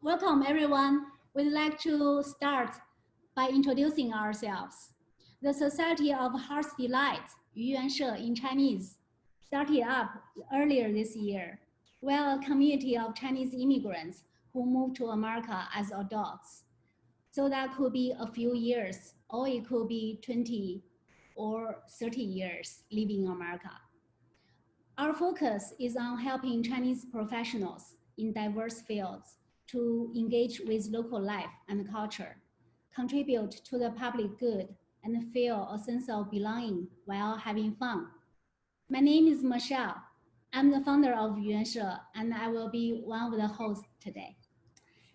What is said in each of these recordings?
Welcome everyone. We'd like to start by introducing ourselves. The Society of Heart's Delight, 愉园社 in Chinese, started up earlier this year. We are a community of Chinese immigrants who moved to America as adults. So that could be a few years, or it could be 20 or 30 years living in America. Our focus is on helping Chinese professionals in diverse fields to engage with local life and culture, contribute to the public good, and feel a sense of belonging while having fun. My name is Michelle. I'm the founder of 愉园社, and I will be one of the hosts today.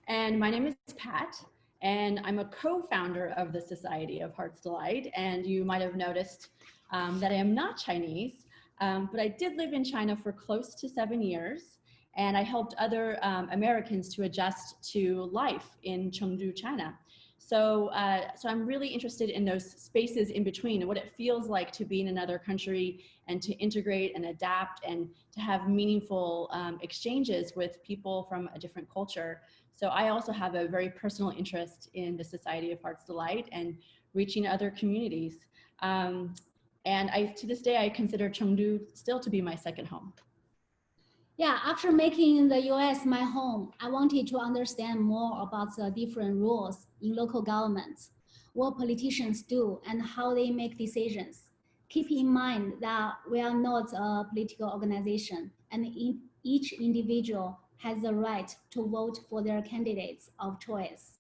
And my name is Pat, and I'm a co-founder of the Society of Heart's Delight. And you might have noticed that I am not Chinese, but I did live in China for close to 7 years. And I helped other Americans to adjust to life in Chengdu, China. So I'm really interested in those spaces in between and what it feels like to be in another country and to integrate and adapt and to have meaningful exchanges with people from a different culture. So I also have a very personal interest in the Society of Heart's Delight and reaching other communities. And to this day, I consider Chengdu still to be my second home. Yeah, after making the US my home, I wanted to understand more about the different roles in local governments, what politicians do and how they make decisions. Keep in mind that we are not a political organization and each individual has the right to vote for their candidates of choice.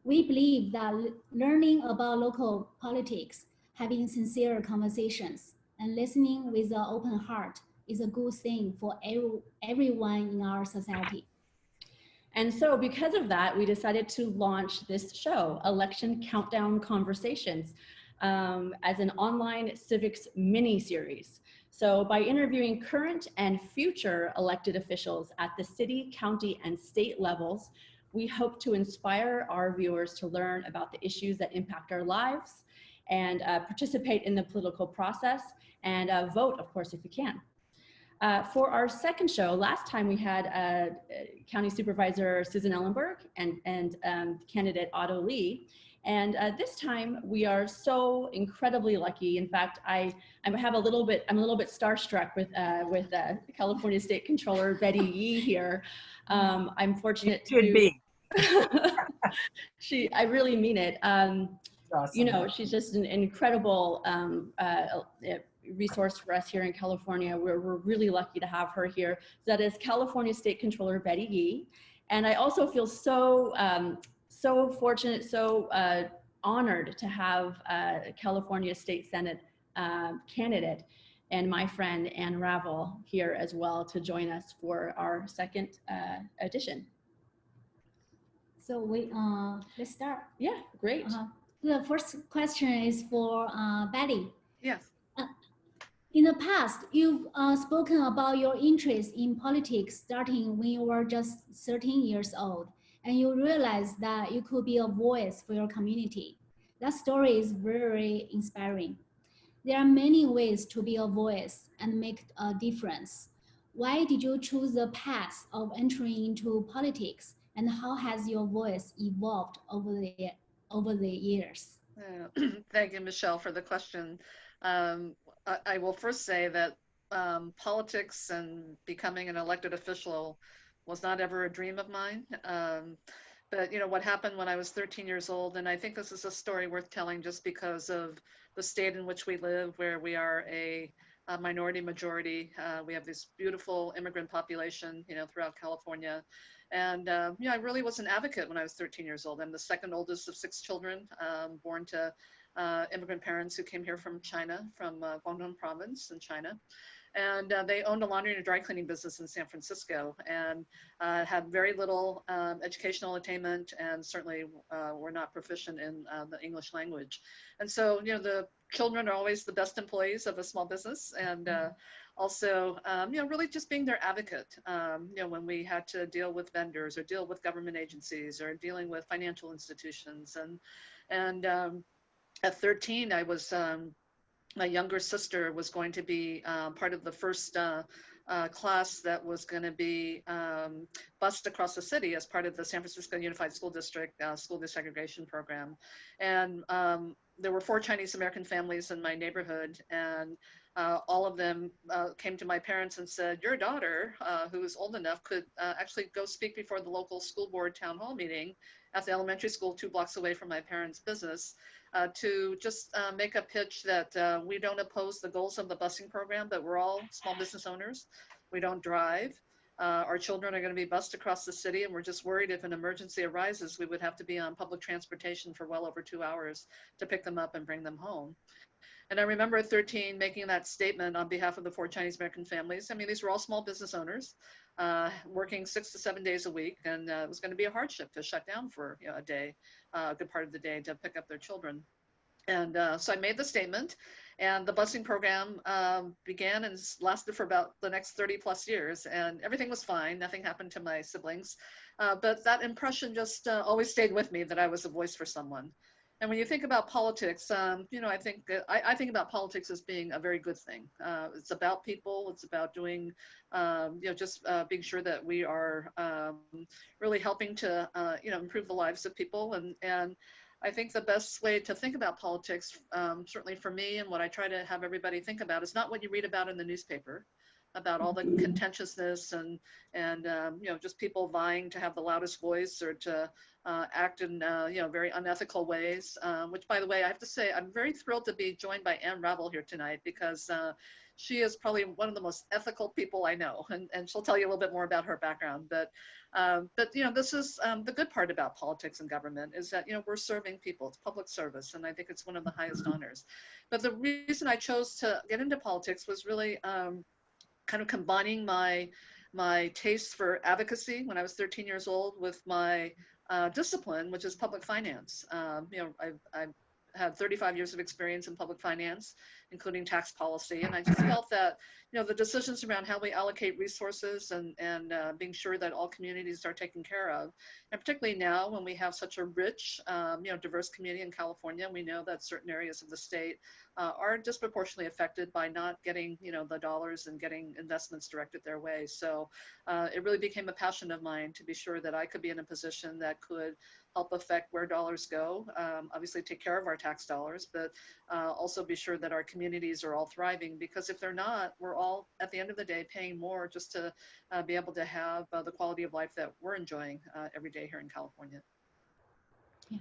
We believe that learning about local politics, having sincere conversations, and listening with an open heart is a good thing for everyone in our society. And so because of that, we decided to launch this show, Election Countdown Conversations, as an online civics mini-series. So by interviewing current and future elected officials at the city, county, and state levels, we hope to inspire our viewers to learn about the issues that impact our lives and participate in the political process and vote, of course, if you can. For our second show, last time we had County Supervisor Susan Ellenberg and candidate Otto Lee. And this time we are so incredibly lucky. In fact, I'm a little bit starstruck with California State Controller Betty Yee here. I'm fortunate to be. I really mean it. Awesome. You know, she's just an incredible resource for us here in California. We're really lucky to have her here. So that is California State Controller Betty Yee. And I also feel so fortunate, so honored to have California State Senate candidate and my friend Ann Ravel here as well to join us for our second edition. So let's start. Yeah, great. The first question is for Betty. Yes. In the past, you've spoken about your interest in politics starting when you were just 13 years old, and you realized that you could be a voice for your community. That story is very inspiring. There are many ways to be a voice and make a difference. Why did you choose the path of entering into politics, and how has your voice evolved over the years? Thank you, Michelle, for the question. I will first say that politics and becoming an elected official was not ever a dream of mine. But you know what happened when I was 13 years old, and I think this is a story worth telling just because of the state in which we live, where we are a minority majority. We have this beautiful immigrant population, you know, throughout California. And you know, I really was an advocate when I was 13 years old. I'm the second oldest of 6 children, born to immigrant parents who came here from China, from Guangdong province in China. And they owned a laundry and a dry cleaning business in San Francisco and had very little educational attainment and certainly were not proficient in the English language. And so, you know, the children are always the best employees of a small business and also, you know, really just being their advocate, you know, when we had to deal with vendors or deal with government agencies or dealing with financial institutions. And at 13, I was, my younger sister was going to be part of the first class that was going to be bused across the city as part of the San Francisco Unified School District school desegregation program. And there were 4 Chinese American families in my neighborhood, and all of them came to my parents and said, your daughter, who is old enough, could actually go speak before the local school board town hall meeting at the elementary school 2 blocks away from my parents' business, to just make a pitch that we don't oppose the goals of the busing program, but we're all small business owners. We don't drive. Our children are going to be bused across the city, and we're just worried if an emergency arises, we would have to be on public transportation for well over 2 hours to pick them up and bring them home. And I remember at 13 making that statement on behalf of the 4 Chinese American families. I mean, these were all small business owners working 6 to 7 days a week, and it was going to be a hardship to shut down for a day, a good part of the day, to pick up their children. And so I made the statement, and the busing program began and lasted for about the next 30 plus years, and everything was fine. Nothing happened to my siblings, but that impression just always stayed with me, that I was a voice for someone. And when you think about politics, you know, I think about politics as being a very good thing. It's about people. It's about doing, you know, just being sure that we are really helping to, you know, improve the lives of people. And I think the best way to think about politics, certainly for me, and what I try to have everybody think about, is not what you read about in the newspaper, about all the contentiousness and you know, just people vying to have the loudest voice or to act in you know, very unethical ways. Which, by the way, I have to say, I'm very thrilled to be joined by Ann Ravel here tonight, because she is probably one of the most ethical people I know, and she'll tell you a little bit more about her background. But you know, this is the good part about politics and government, is that, you know, we're serving people. It's public service, and I think it's one of the highest honors. But the reason I chose to get into politics was really kind of combining my taste for advocacy when I was 13 years old with my discipline, which is public finance. You know, I've had 35 years of experience in public finance, including tax policy, and I just felt that, you know, the decisions around how we allocate resources and being sure that all communities are taken care of, and particularly now when we have such a rich, you know, diverse community in California, we know that certain areas of the state are disproportionately affected by not getting, you know, the dollars and getting investments directed their way. So it really became a passion of mine to be sure that I could be in a position that could help affect where dollars go, obviously take care of our tax dollars, but also be sure that our communities are all thriving, because if they're not, we're all, at the end of the day, paying more just to be able to have the quality of life that we're enjoying every day here in California.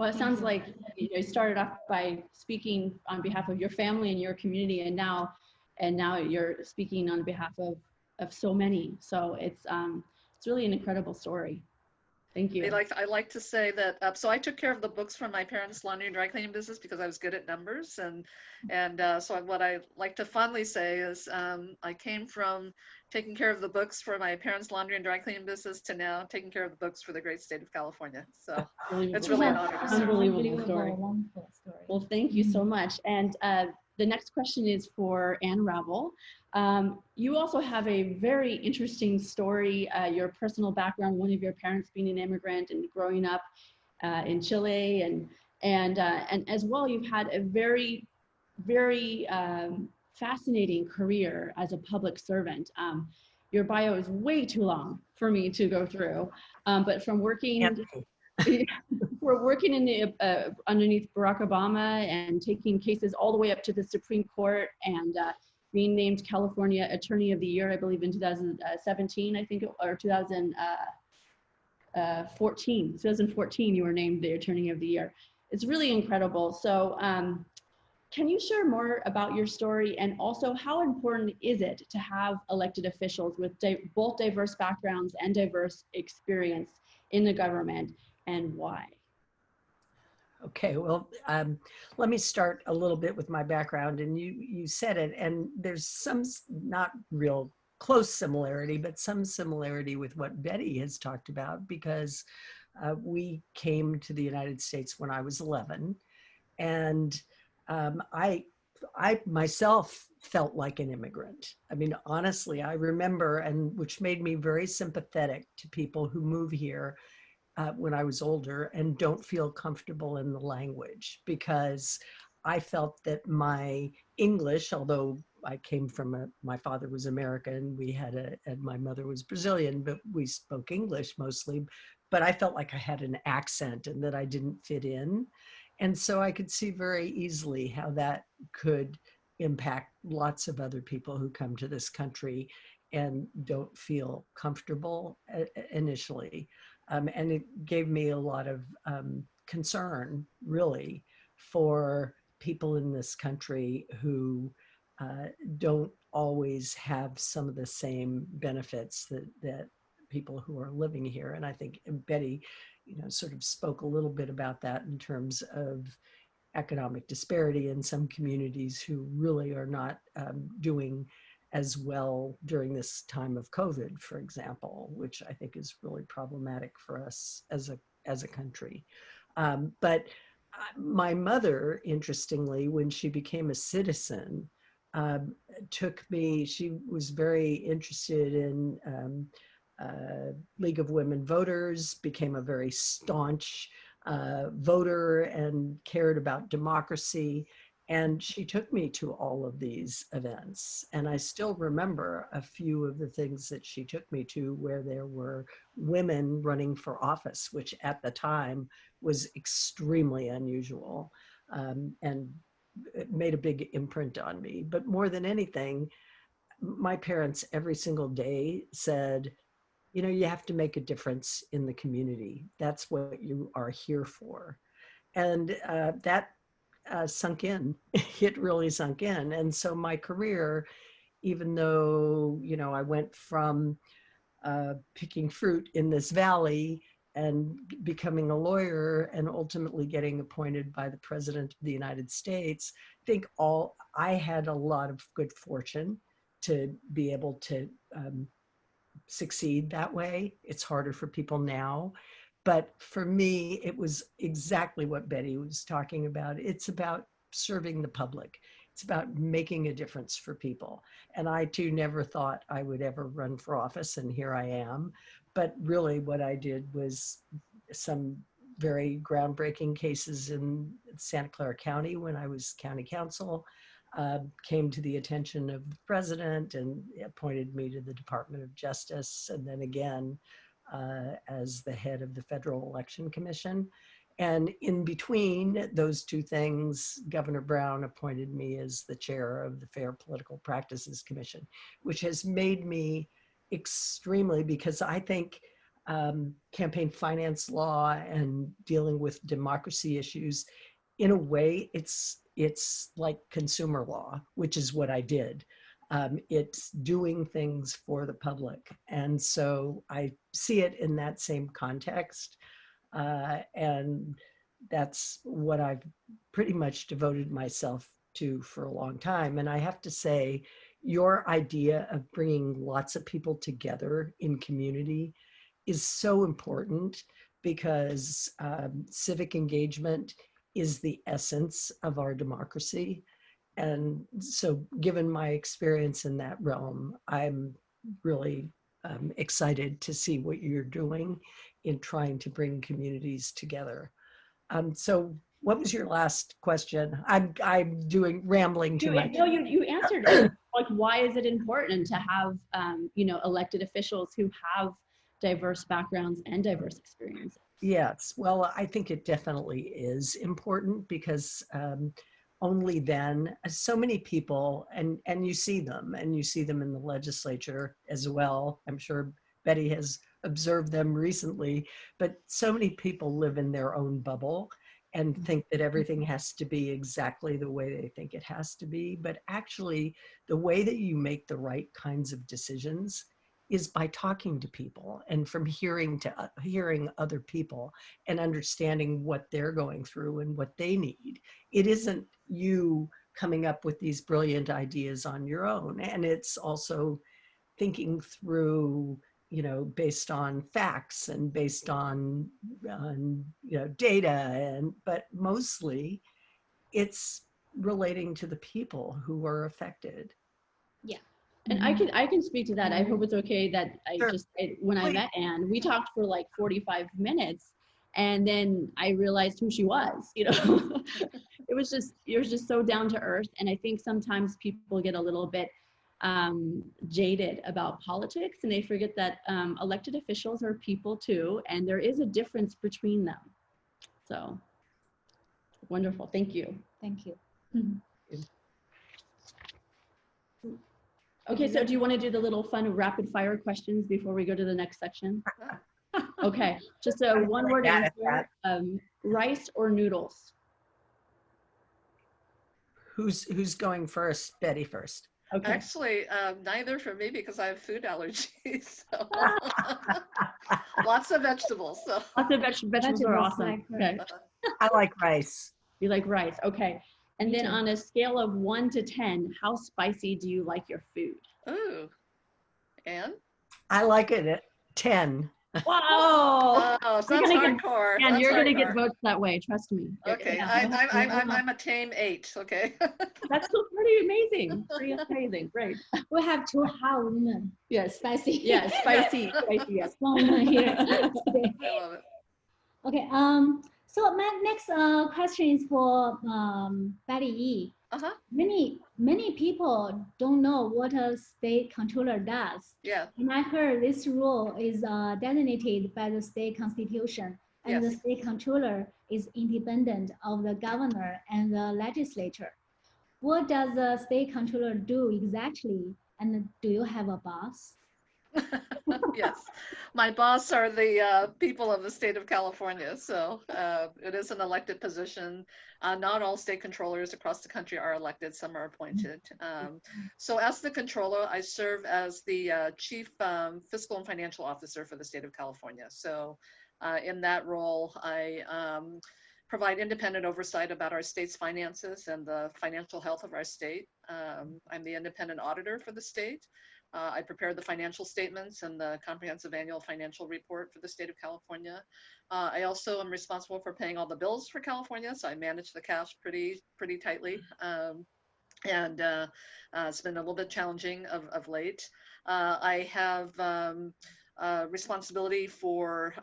Well, it sounds like you started off by speaking on behalf of your family and your community, and now you're speaking on behalf of so many. So it's really an incredible story. Thank you. I like to say that, so I took care of the books for my parents' laundry and dry cleaning business because I was good at numbers. And so what I like to fondly say is I came from taking care of the books for my parents' laundry and dry cleaning business to now taking care of the books for the great state of California. So it's really an honor to serve. Unbelievable story. Wonderful story. Well, thank you so much. And the next question is for Ann Ravel. You also have a very interesting story, your personal background, one of your parents being an immigrant and growing up in Chile, and as well, you've had a very, very fascinating career as a public servant. Your bio is way too long for me to go through, but from working, we're working in the, underneath Barack Obama and taking cases all the way up to the Supreme Court, and being named California Attorney of the Year, I believe in 2017, I think, or 2014 you were named the Attorney of the Year. It's really incredible. So can you share more about your story, and also how important is it to have elected officials with both diverse backgrounds and diverse experience in the government, and why? Okay, well, let me start a little bit with my background, and you said it, and there's some not real close similarity, but some similarity with what Betty has talked about, because we came to the United States when I was 11, and I myself felt like an immigrant. I mean, honestly, I remember, and which made me very sympathetic to people who move here when I was older and don't feel comfortable in the language, because I felt that my English, although I came from my father was American, and my mother was Brazilian, but we spoke English mostly. But I felt like I had an accent and that I didn't fit in. And so I could see very easily how that could impact lots of other people who come to this country and don't feel comfortable initially. And it gave me a lot of concern, really, for people in this country who don't always have some of the same benefits that people who are living here. And I think Betty, sort of spoke a little bit about that in terms of economic disparity in some communities who really are not doing as well during this time of COVID, for example, which I think is really problematic for us as a country. But my mother, interestingly, when she became a citizen, she was very interested in League of Women Voters, became a very staunch voter and cared about democracy. And she took me to all of these events. And I still remember a few of the things that she took me to where there were women running for office, which at the time was extremely unusual, and it made a big imprint on me. But more than anything, my parents every single day said, you have to make a difference in the community. That's what you are here for. And that sunk in. It really sunk in. And so my career, even though, I went from picking fruit in this valley and becoming a lawyer and ultimately getting appointed by the President of the United States, I had a lot of good fortune to be able to succeed that way. It's harder for people now. But for me, it was exactly what Betty was talking about. It's about serving the public. It's about making a difference for people. And I too never thought I would ever run for office, and here I am. But really what I did was some very groundbreaking cases in Santa Clara County when I was county council, came to the attention of the president and appointed me to the Department of Justice, and then again, as the head of the Federal Election Commission. And in between those two things, Governor Brown appointed me as the chair of the Fair Political Practices Commission, which has made me extremely, because I think campaign finance law and dealing with democracy issues, in a way, it's like consumer law, which is what I did. It's doing things for the public. And so I see it in that same context. And that's what I've pretty much devoted myself to for a long time. And I have to say, your idea of bringing lots of people together in community is so important, because civic engagement is the essence of our democracy. And so given my experience in that realm, I'm really excited to see what you're doing in trying to bring communities together. So what was your last question? I'm rambling too much. No, you answered it. Like, why is it important to have, elected officials who have diverse backgrounds and diverse experiences? Yes, well, I think it definitely is important, because only then, so many people, and you see them in the legislature as well. I'm sure Betty has observed them recently, but so many people live in their own bubble and think that everything has to be exactly the way they think it has to be. But actually, the way that you make the right kinds of decisions is by talking to people, and from hearing other people and understanding what they're going through and what they need. It isn't you coming up with these brilliant ideas on your own. And it's also thinking through, based on facts and based on data, but mostly it's relating to the people who are affected. Yeah. And I can speak to that. I hope it's okay that when I met Ann, we talked for like 45 minutes, and then I realized who she was, it was just so down to earth. And I think sometimes people get a little bit jaded about politics, and they forget that elected officials are people too, and there is a difference between them. So wonderful. Thank you. Thank you. Okay, so do you want to do the little fun rapid fire questions before we go to the next section? Okay, just a one word answer. Rice or noodles? Who's going first? Betty first. Okay. Actually, neither for me because I have food allergies. So. Lots of vegetables. So. Lots of vegetables are awesome. Okay. I like rice. You like rice, okay. And then on a scale of 1 to 10, how spicy do you like your food? Ooh, Ann? I like it at 10. Wow. Oh, so that's hardcore. And you're gonna get hardcore. votes that way, trust me. Okay, Yeah. I'm a tame 8. Okay. That's still pretty amazing. Pretty amazing. Great. We have 2 hot women. Yes. Spicy. Yes. Spicy. Spicy. Yes. Strong women here today. I love it. Okay. So my next question is for Betty E. Uh-huh. Many people don't know what a state controller does. Yeah. And I heard this role is designated by the state constitution, and the Yes. state controller is independent of the governor and the legislature. What does the state controller do exactly? And do you have a boss? Yes, my boss are the people of the state of California. So it is an elected position. Not all state controllers across the country are elected. Some are appointed. So as the controller, I serve as the chief fiscal and financial officer for the state of California. So in that role, I provide independent oversight about our state's finances and the financial health of our state. I'm the independent auditor for the state. I prepare the financial statements and the comprehensive annual financial report for the state of California. I also am responsible for paying all the bills for California, so I manage the cash pretty tightly. And it's been a little bit challenging of late. I have responsibility for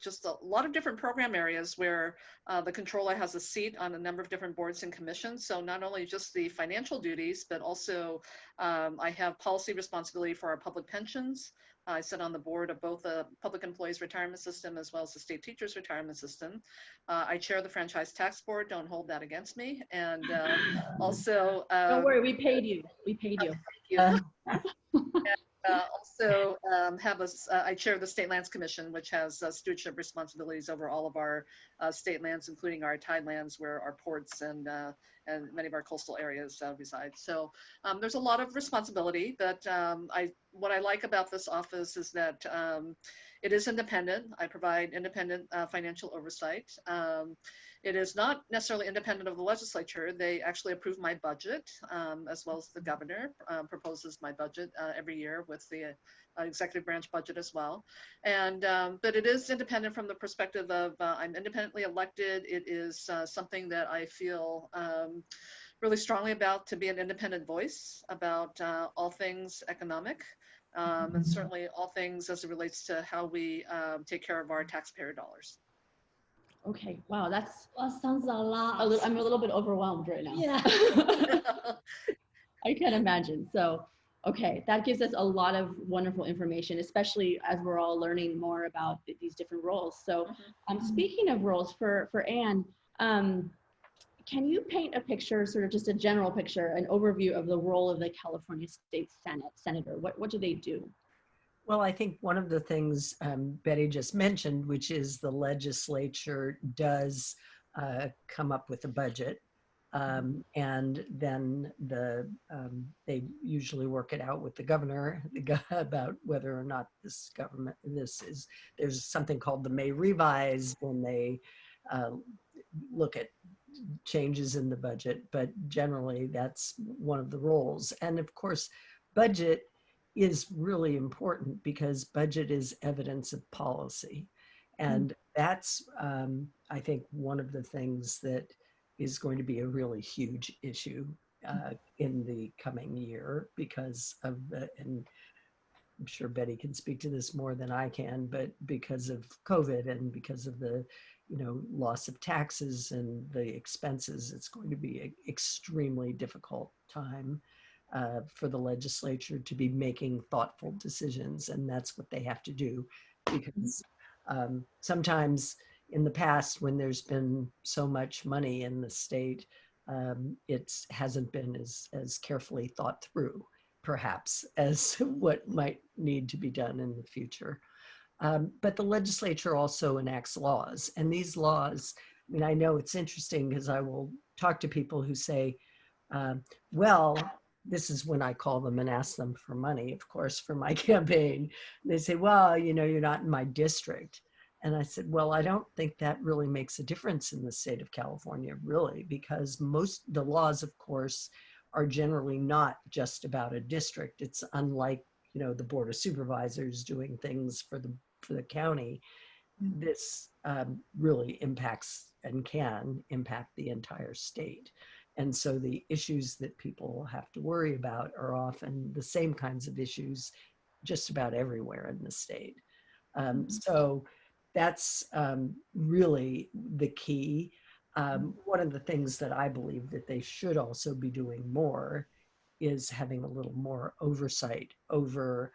just a lot of different program areas where the controller has a seat on a number of different boards and commissions. So not only just the financial duties, but also I have policy responsibility for our public pensions. I sit on the board of both the Public Employees Retirement System as well as the State Teachers Retirement System. I chair the Franchise Tax Board, don't hold that against me. And also- Don't worry, we paid you. We paid you. Thank you. Also I chair the State Lands Commission, which has stewardship responsibilities over all of our state lands, including our tidelands where our ports and many of our coastal areas reside. So there's a lot of responsibility, but what I like about this office is that it is independent. I provide independent financial oversight. It is not necessarily independent of the legislature. They actually approve my budget, as well as the governor proposes my budget every year with the executive branch budget as well. And but it is independent from the perspective of I'm independently elected. It is something that I feel really strongly about, to be an independent voice about all things economic. And certainly all things as it relates to how we take care of our taxpayer dollars. Okay, wow, that sounds a lot. I'm a little bit overwhelmed right now. Yeah. I can imagine. So, okay, that gives us a lot of wonderful information, especially as we're all learning more about these different roles. So, speaking of roles, for Ann, can you paint a picture, sort of just a general picture, an overview of the role of the California State Senator? What do they do? Well, I think one of the things Betty just mentioned, which is the legislature does come up with a budget, and then they usually work it out with the governor about whether or not there's something called the May Revise when they look at changes in the budget, but generally that's one of the roles. And of course, budget is really important because budget is evidence of policy. And that's, I think, one of the things that is going to be a really huge issue in the coming year because of and I'm sure Betty can speak to this more than I can, but because of COVID and because of the, loss of taxes and the expenses, it's going to be an extremely difficult time for the legislature to be making thoughtful decisions. And that's what they have to do, because sometimes in the past, when there's been so much money in the state, it hasn't been as carefully thought through, perhaps, as what might need to be done in the future. But the legislature also enacts laws, and these laws, I mean, I know it's interesting because I will talk to people who say, well, this is when I call them and ask them for money, of course, for my campaign. They say, well, you're not in my district. And I said, well, I don't think that really makes a difference in the state of California, really, because the laws, of course, are generally not just about a district. It's unlike, the Board of Supervisors doing things for the county. This really impacts and can impact the entire state. And so the issues that people have to worry about are often the same kinds of issues just about everywhere in the state. So that's really the key. One of the things that I believe that they should also be doing more is having a little more oversight over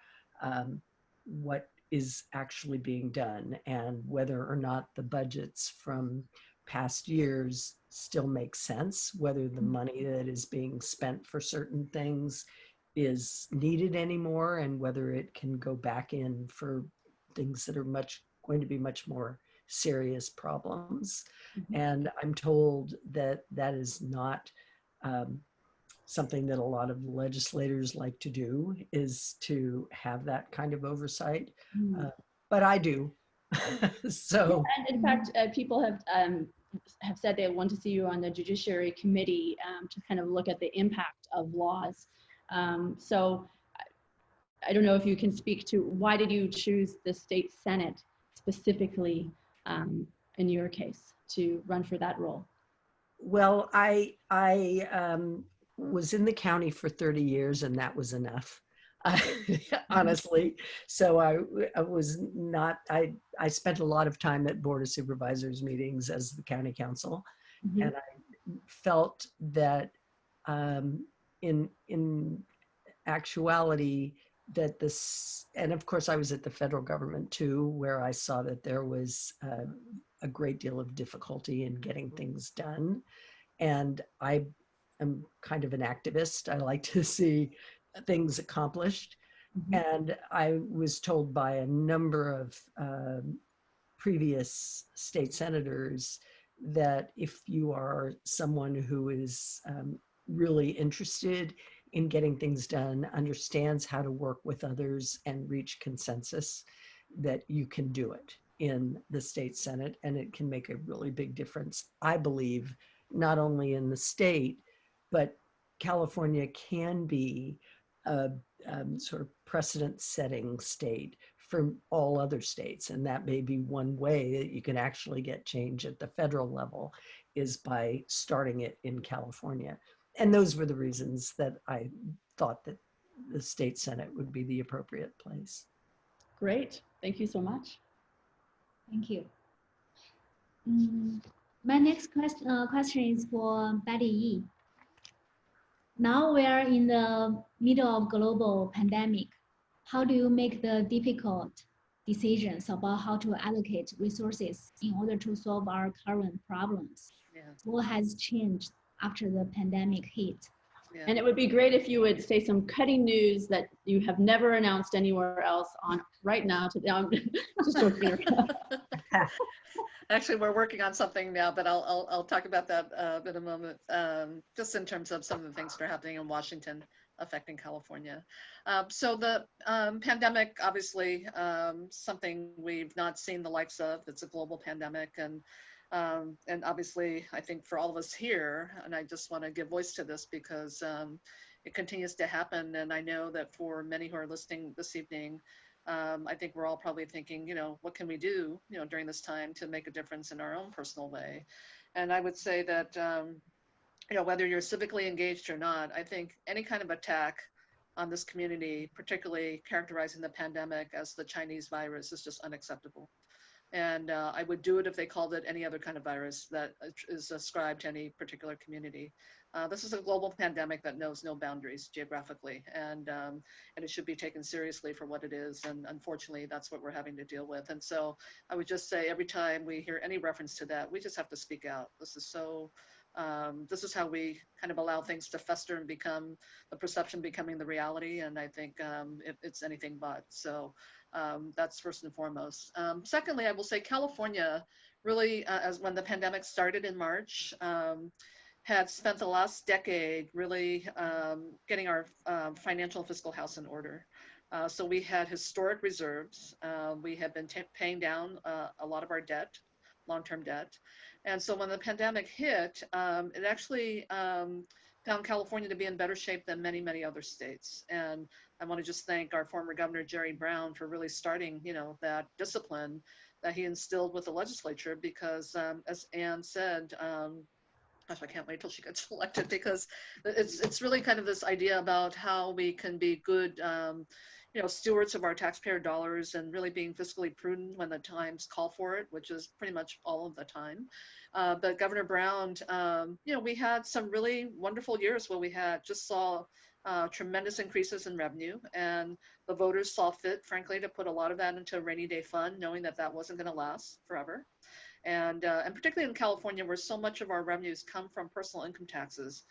what is actually being done and whether or not the budgets from past years still make sense, whether the money that is being spent for certain things is needed anymore, and whether it can go back in for things that are going to be much more serious problems. And I'm told that that is not something that a lot of legislators like to do, is to have that kind of oversight. But I do. So, and in fact, people have said they want to see you on the Judiciary Committee to kind of look at the impact of laws. So I don't know if you can speak to why did you choose the state Senate specifically in your case to run for that role? Well, I was in the county for 30 years, and that was enough, honestly. So I was not, I spent a lot of time at Board of Supervisors meetings as the county council, and I felt that in actuality, that this, and of course I was at the federal government too, where I saw that there was a great deal of difficulty in getting things done. And I am kind of an activist. I like to see things accomplished. And I was told by a number of previous state senators that if you are someone who is really interested in getting things done, understands how to work with others and reach consensus, that you can do it in the state Senate, and it can make a really big difference, I believe, not only in the state, but California can be a sort of precedent-setting state for all other states. And that may be one way that you can actually get change at the federal level, is by starting it in California. And those were the reasons that I thought that the state Senate would be the appropriate place. Great. Thank you so much. Thank you. My next question is for Betty Yi. Now we are in the middle of global pandemic. How do you make the difficult decisions about how to allocate resources in order to solve our current problems? What has changed after the pandemic hit? And it would be great if you would say some cutting news that you have never announced anywhere else on right now. Just joking. Actually, we're working on something now, but I'll talk about that in a moment. Just in terms of some of the things that are happening in Washington affecting California. So the pandemic, obviously, something we've not seen the likes of. It's a global pandemic, and obviously, I think for all of us here, and I just want to give voice to this because it continues to happen. And I know that for many who are listening this evening, I think we're all probably thinking, what can we do, during this time to make a difference in our own personal way? And I would say that, whether you're civically engaged or not, I think any kind of attack on this community, particularly characterizing the pandemic as the Chinese virus, is just unacceptable. And I would do it if they called it any other kind of virus that is ascribed to any particular community. This is a global pandemic that knows no boundaries geographically, and it should be taken seriously for what it is. And unfortunately, that's what we're having to deal with. And so I would just say every time we hear any reference to that, we just have to speak out. This is so, this is how we kind of allow things to fester and become the perception becoming the reality. And I think it's anything but. So that's first and foremost. Secondly, I will say California really, as when the pandemic started in March, had spent the last decade really getting our financial and fiscal house in order. So we had historic reserves. We had been paying down a lot of our debt, long-term debt. And so when the pandemic hit, it actually found California to be in better shape than many, many other states. And I want to just thank our former governor, Jerry Brown, for really starting, that discipline that he instilled with the legislature, because as Ann said, gosh, I can't wait till she gets elected, because it's really kind of this idea about how we can be good, stewards of our taxpayer dollars and really being fiscally prudent when the times call for it, which is pretty much all of the time. But Governor Brown, we had some really wonderful years where we saw tremendous increases in revenue, and the voters saw fit, frankly, to put a lot of that into a rainy day fund, knowing that that wasn't going to last forever. And particularly in California, where so much of our revenues come from personal income taxes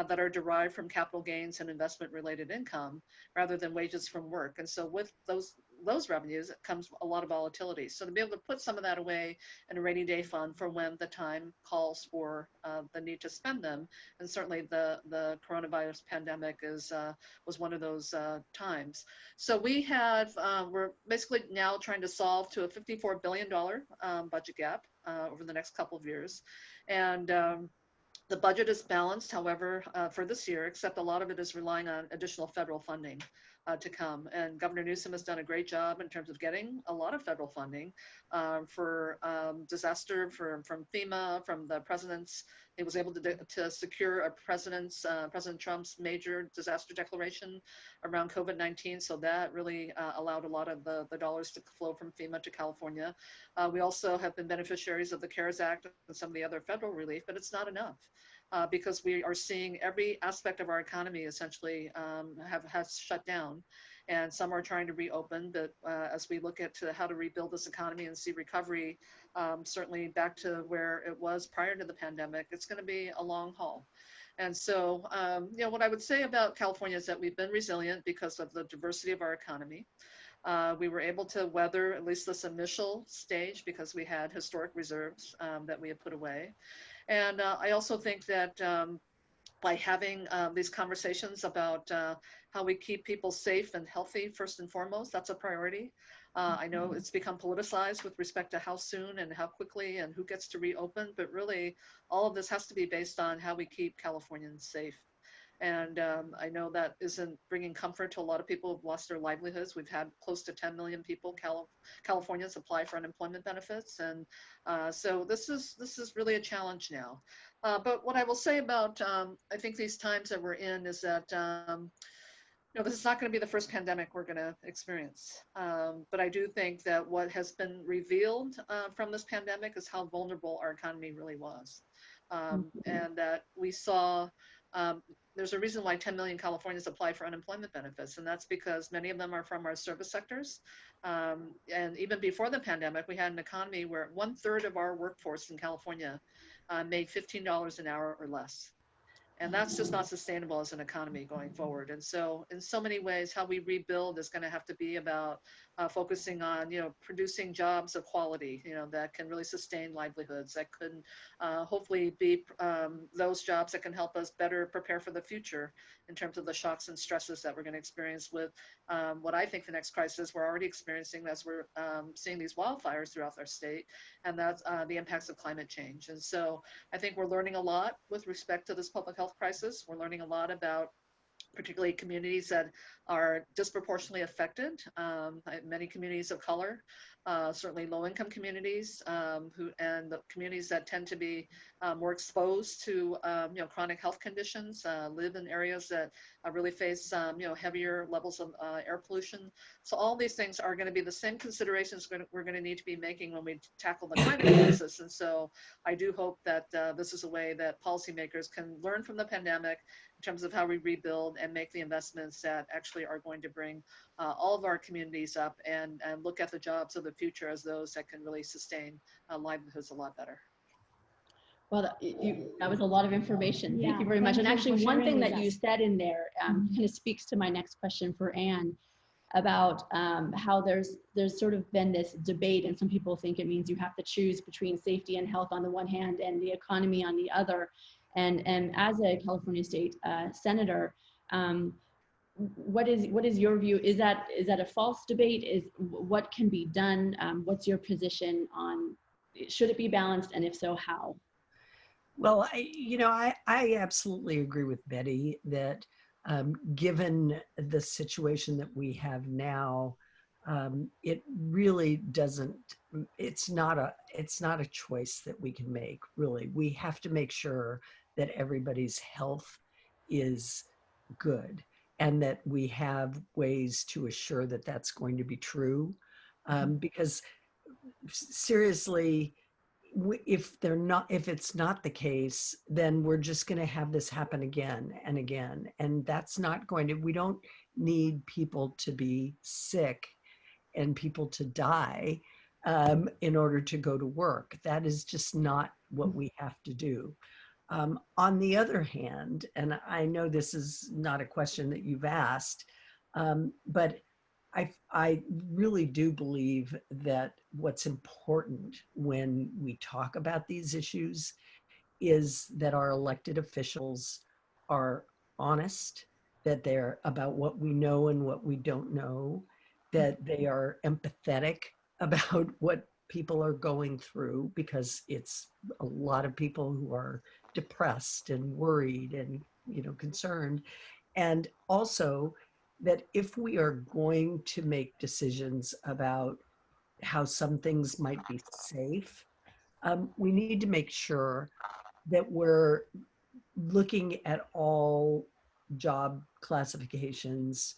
that are derived from capital gains and investment related income rather than wages from work. And so with those revenues comes a lot of volatility. So to be able to put some of that away in a rainy day fund for when the time calls for the need to spend them, and certainly the coronavirus pandemic was one of those times. So we're basically now trying to solve to a $54 billion budget gap over the next couple of years. And the budget is balanced, however, for this year, except a lot of it is relying on additional federal funding to come. And Governor Newsom has done a great job in terms of getting a lot of federal funding for disaster from FEMA, from the president's. He was able to secure President Trump's major disaster declaration around COVID-19. So that really allowed a lot of the dollars to flow from FEMA to California. We also have been beneficiaries of the CARES Act and some of the other federal relief, but it's not enough. Because we are seeing every aspect of our economy essentially has shut down, and some are trying to reopen. But as we look at how to rebuild this economy and see recovery, certainly back to where it was prior to the pandemic, it's going to be a long haul. And so, what I would say about California is that we've been resilient because of the diversity of our economy. We were able to weather at least this initial stage because we had historic reserves that we had put away. And I also think that by having these conversations about how we keep people safe and healthy, first and foremost, that's a priority. I know it's become politicized with respect to how soon and how quickly and who gets to reopen, but really all of this has to be based on how we keep Californians safe. And I know that isn't bringing comfort to a lot of people who've lost their livelihoods. We've had close to 10 million people, Californians, apply for unemployment benefits. And so this is really a challenge now. But what I will say about, I think these times that we're in is that, this is not going to be the first pandemic we're going to experience. But I do think that what has been revealed from this pandemic is how vulnerable our economy really was. And that we saw, there's a reason why 10 million Californians apply for unemployment benefits, and that's because many of them are from our service sectors. And even before the pandemic, we had an economy where 1/3 of our workforce in California made $15 an hour or less. And that's just not sustainable as an economy going forward. And so in so many ways, how we rebuild is going to have to be about focusing on, producing jobs of quality, that can really sustain livelihoods, that could hopefully be those jobs that can help us better prepare for the future in terms of the shocks and stresses that we're going to experience with what I think the next crisis we're already experiencing as we're seeing these wildfires throughout our state, and that's the impacts of climate change. And so I think we're learning a lot with respect to this public health crisis. We're learning a lot about particularly communities that are disproportionately affected, many communities of color, certainly low-income communities and the communities that tend to be more exposed to chronic health conditions, live in areas that really face heavier levels of air pollution. So all these things are going to be the same considerations we're going to need to be making when we tackle the climate crisis. And so I do hope that this is a way that policymakers can learn from the pandemic in terms of how we rebuild and make the investments that actually are going to bring all of our communities up and look at the jobs of the future as those that can really sustain livelihoods a lot better. Well, that was a lot of information. Yeah, thank you very much. And actually, one thing that you us. said in there kind of speaks to my next question for Ann about how there's sort of been this debate, and some people think it means you have to choose between safety and health on the one hand and the economy on the other. And as a California state senator, what is your view? Is that a false debate? What can be done? What's your position on, should it be balanced, and if so, how? Well, I absolutely agree with Betty that given the situation that we have now, it really doesn't, it's not a choice that we can make, really. We have to make sure that everybody's health is good and that we have ways to assure that that's going to be true. Because seriously, if it's not the case, then we're just going to have this happen again and again. And that's not going to, we don't need people to be sick and people to die in order to go to work. That is just not what we have to do. On the other hand, and I know this is not a question that you've asked, but I really do believe that what's important when we talk about these issues is that our elected officials are honest, that they're about what we know and what we don't know, that they are empathetic about what people are going through, because it's a lot of people who are depressed and worried and concerned. And also that if we are going to make decisions about how some things might be safe, we need to make sure that we're looking at all job classifications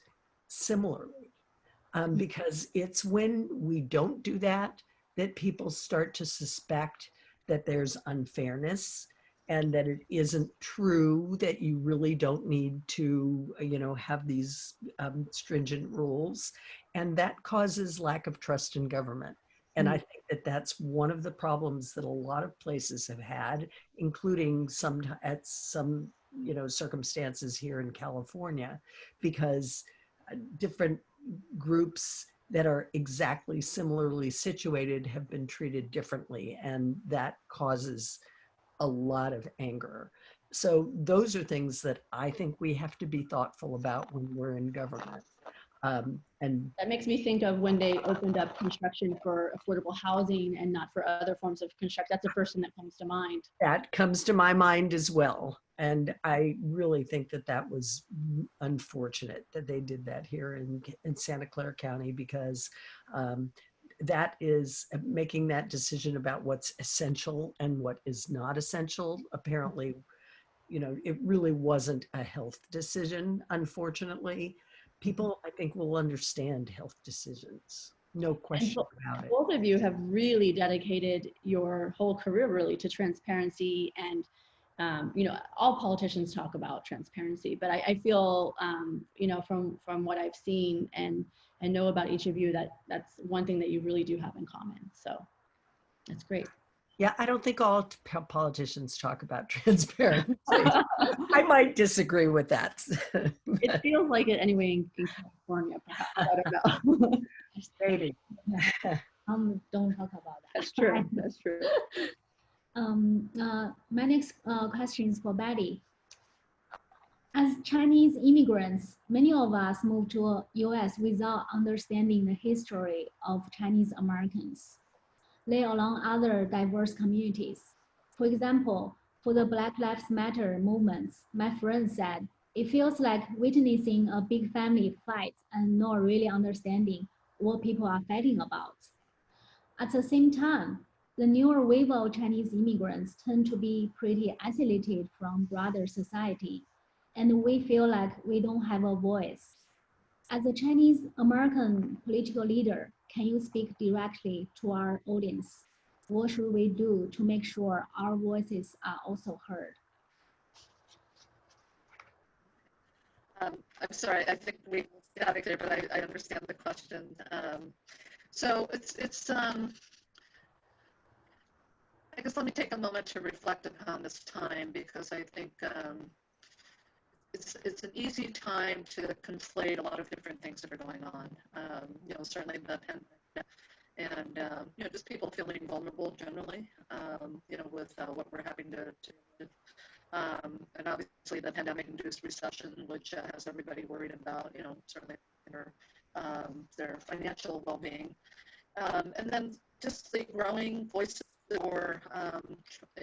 similarly, because it's when we don't do that that people start to suspect that there's unfairness and that it isn't true that you really don't need to, have these stringent rules. And that causes lack of trust in government. And I think that that's one of the problems that a lot of places have had, including at some circumstances here in California, because different groups that are exactly similarly situated have been treated differently, and that causes a lot of anger. So those are things that I think we have to be thoughtful about when we're in government. And that makes me think of when they opened up construction for affordable housing and not for other forms of construction. That's the first thing that comes to mind. That comes to my mind as well. And I really think that that was unfortunate that they did that here in Santa Clara County, because that is making that decision about what's essential and what is not essential. Apparently, it really wasn't a health decision, unfortunately. People, I think, will understand health decisions. No question about it. Both of you have really dedicated your whole career really to transparency, and all politicians talk about transparency, but I feel from what I've seen and know about each of you, that's one thing that you really do have in common. So that's great. Yeah, I don't think all politicians talk about transparency. I might disagree with that. It feels like it anyway in California, perhaps. I don't know. Maybe. Don't talk about that. That's true. That's true. My next question is for Betty. As Chinese immigrants, many of us moved to US without understanding the history of Chinese Americans, let alone other diverse communities. For example, for the Black Lives Matter movements, my friend said, it feels like witnessing a big family fight and not really understanding what people are fighting about. At the same time, the newer wave of Chinese immigrants tend to be pretty isolated from broader society, and we feel like we don't have a voice. As a Chinese American political leader, can you speak directly to our audience? What should we do to make sure our voices are also heard? I'm sorry, I think we got it clear, but I understand the question. So it's I guess let me take a moment to reflect upon this time, because I think it's an easy time to conflate a lot of different things that are going on. You know, certainly the pandemic and you know, just people feeling vulnerable generally. You know, with what we're having to live. And obviously the pandemic-induced recession, which has everybody worried about, you know, certainly their financial well-being. And then just the growing voices for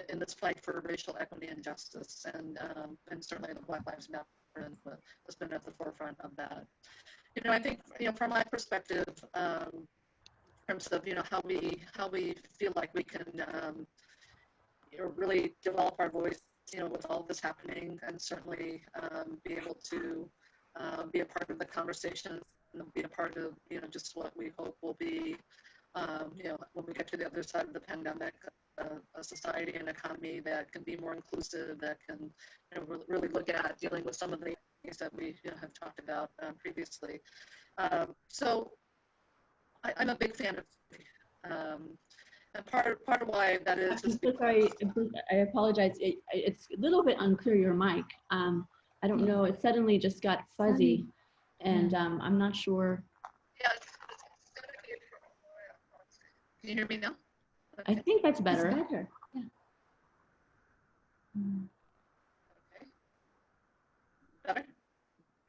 in this fight for racial equity and justice, and certainly the Black Lives Matter has been at the forefront of that. You know, I think, you know, from my perspective, in terms of, you know, how we feel like we can you know, really develop our voice, you know, with all this happening, and certainly be able to be a part of the conversation and be a part of, you know, just what we hope will be, you know, when we get to the other side of the pandemic, a society and economy that can be more inclusive, that can, you know, really look at dealing with some of the things that we, you know, have talked about previously. So I'm a big fan of and part of why that is. I'm so sorry, I apologize. It's a little bit unclear, your mic. I don't know, it suddenly just got fuzzy, and I'm not sure. Yeah, it's gonna be. Can you hear me now? Okay. I think that's better. It's better. Yeah. Okay. Better?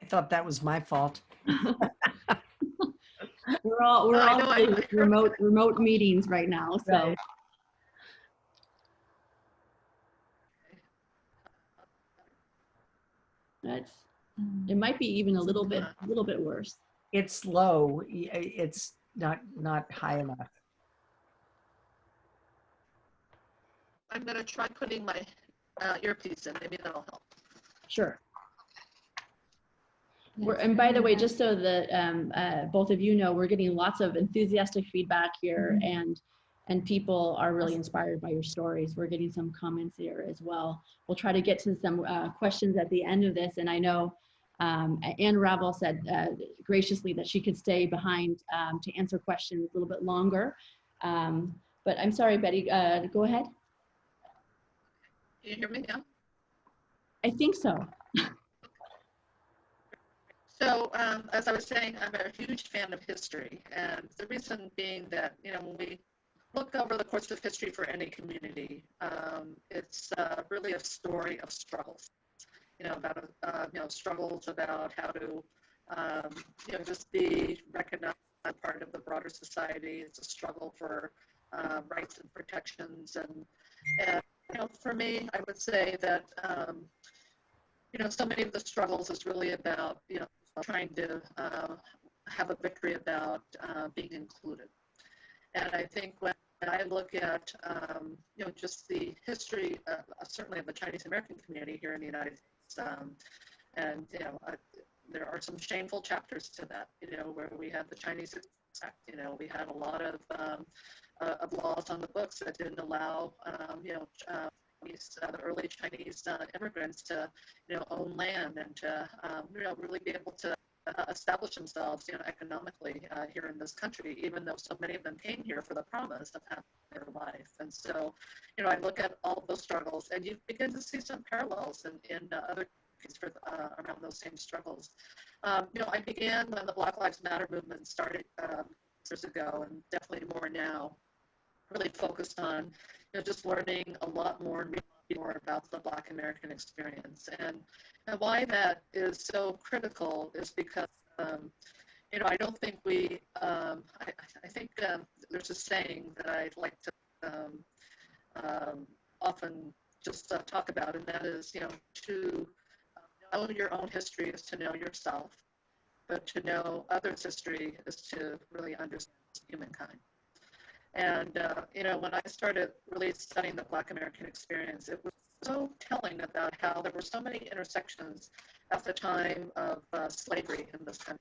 I thought that was my fault. We're all doing I remote meetings right now, so. Right. That's, it might be even a little bit worse. It's low. It's not high enough. I'm gonna try putting my earpiece in. Maybe that'll help. Sure. And by the way, just so that both of you know, we're getting lots of enthusiastic feedback here, and people are really inspired by your stories. We're getting some comments here as well. We'll try to get to some questions at the end of this, and I know Ann Ravel said graciously that she could stay behind to answer questions a little bit longer. But I'm sorry, Betty, go ahead. Can you hear me now? I think so. So as I was saying, I'm a huge fan of history, and the reason being that, you know, when we look over the course of history for any community, it's really a story of struggles. You know, about you know, struggles about how to you know, just be recognized as part of the broader society. It's a struggle for rights and protections, and you know, for me, I would say that you know, so many of the struggles is really about, you know, trying to have a victory about being included. And I think when I look at, you know, just the history, certainly of the Chinese American community here in the United States, and, you know, there are some shameful chapters to that, you know, where we had the Chinese Act, you know, we had a lot of laws on the books that didn't allow, you know, the early Chinese immigrants to, you know, own land and to, you know, really be able to establish themselves, you know, economically here in this country, even though so many of them came here for the promise of having their life. And so, you know, I look at all of those struggles, and you begin to see some parallels in other countries for, around those same struggles. You know, I began when the Black Lives Matter movement started years ago, and definitely more now, really focused on, you know, just learning a lot more and reading more about the Black American experience. And why that is so critical is because, you know, I don't think we, I think there's a saying that I like to often just talk about, and that is, you know, to know your own history is to know yourself, but to know others' history is to really understand humankind. And, you know, when I started really studying the Black American experience, it was so telling about how there were so many intersections at the time of slavery in this country.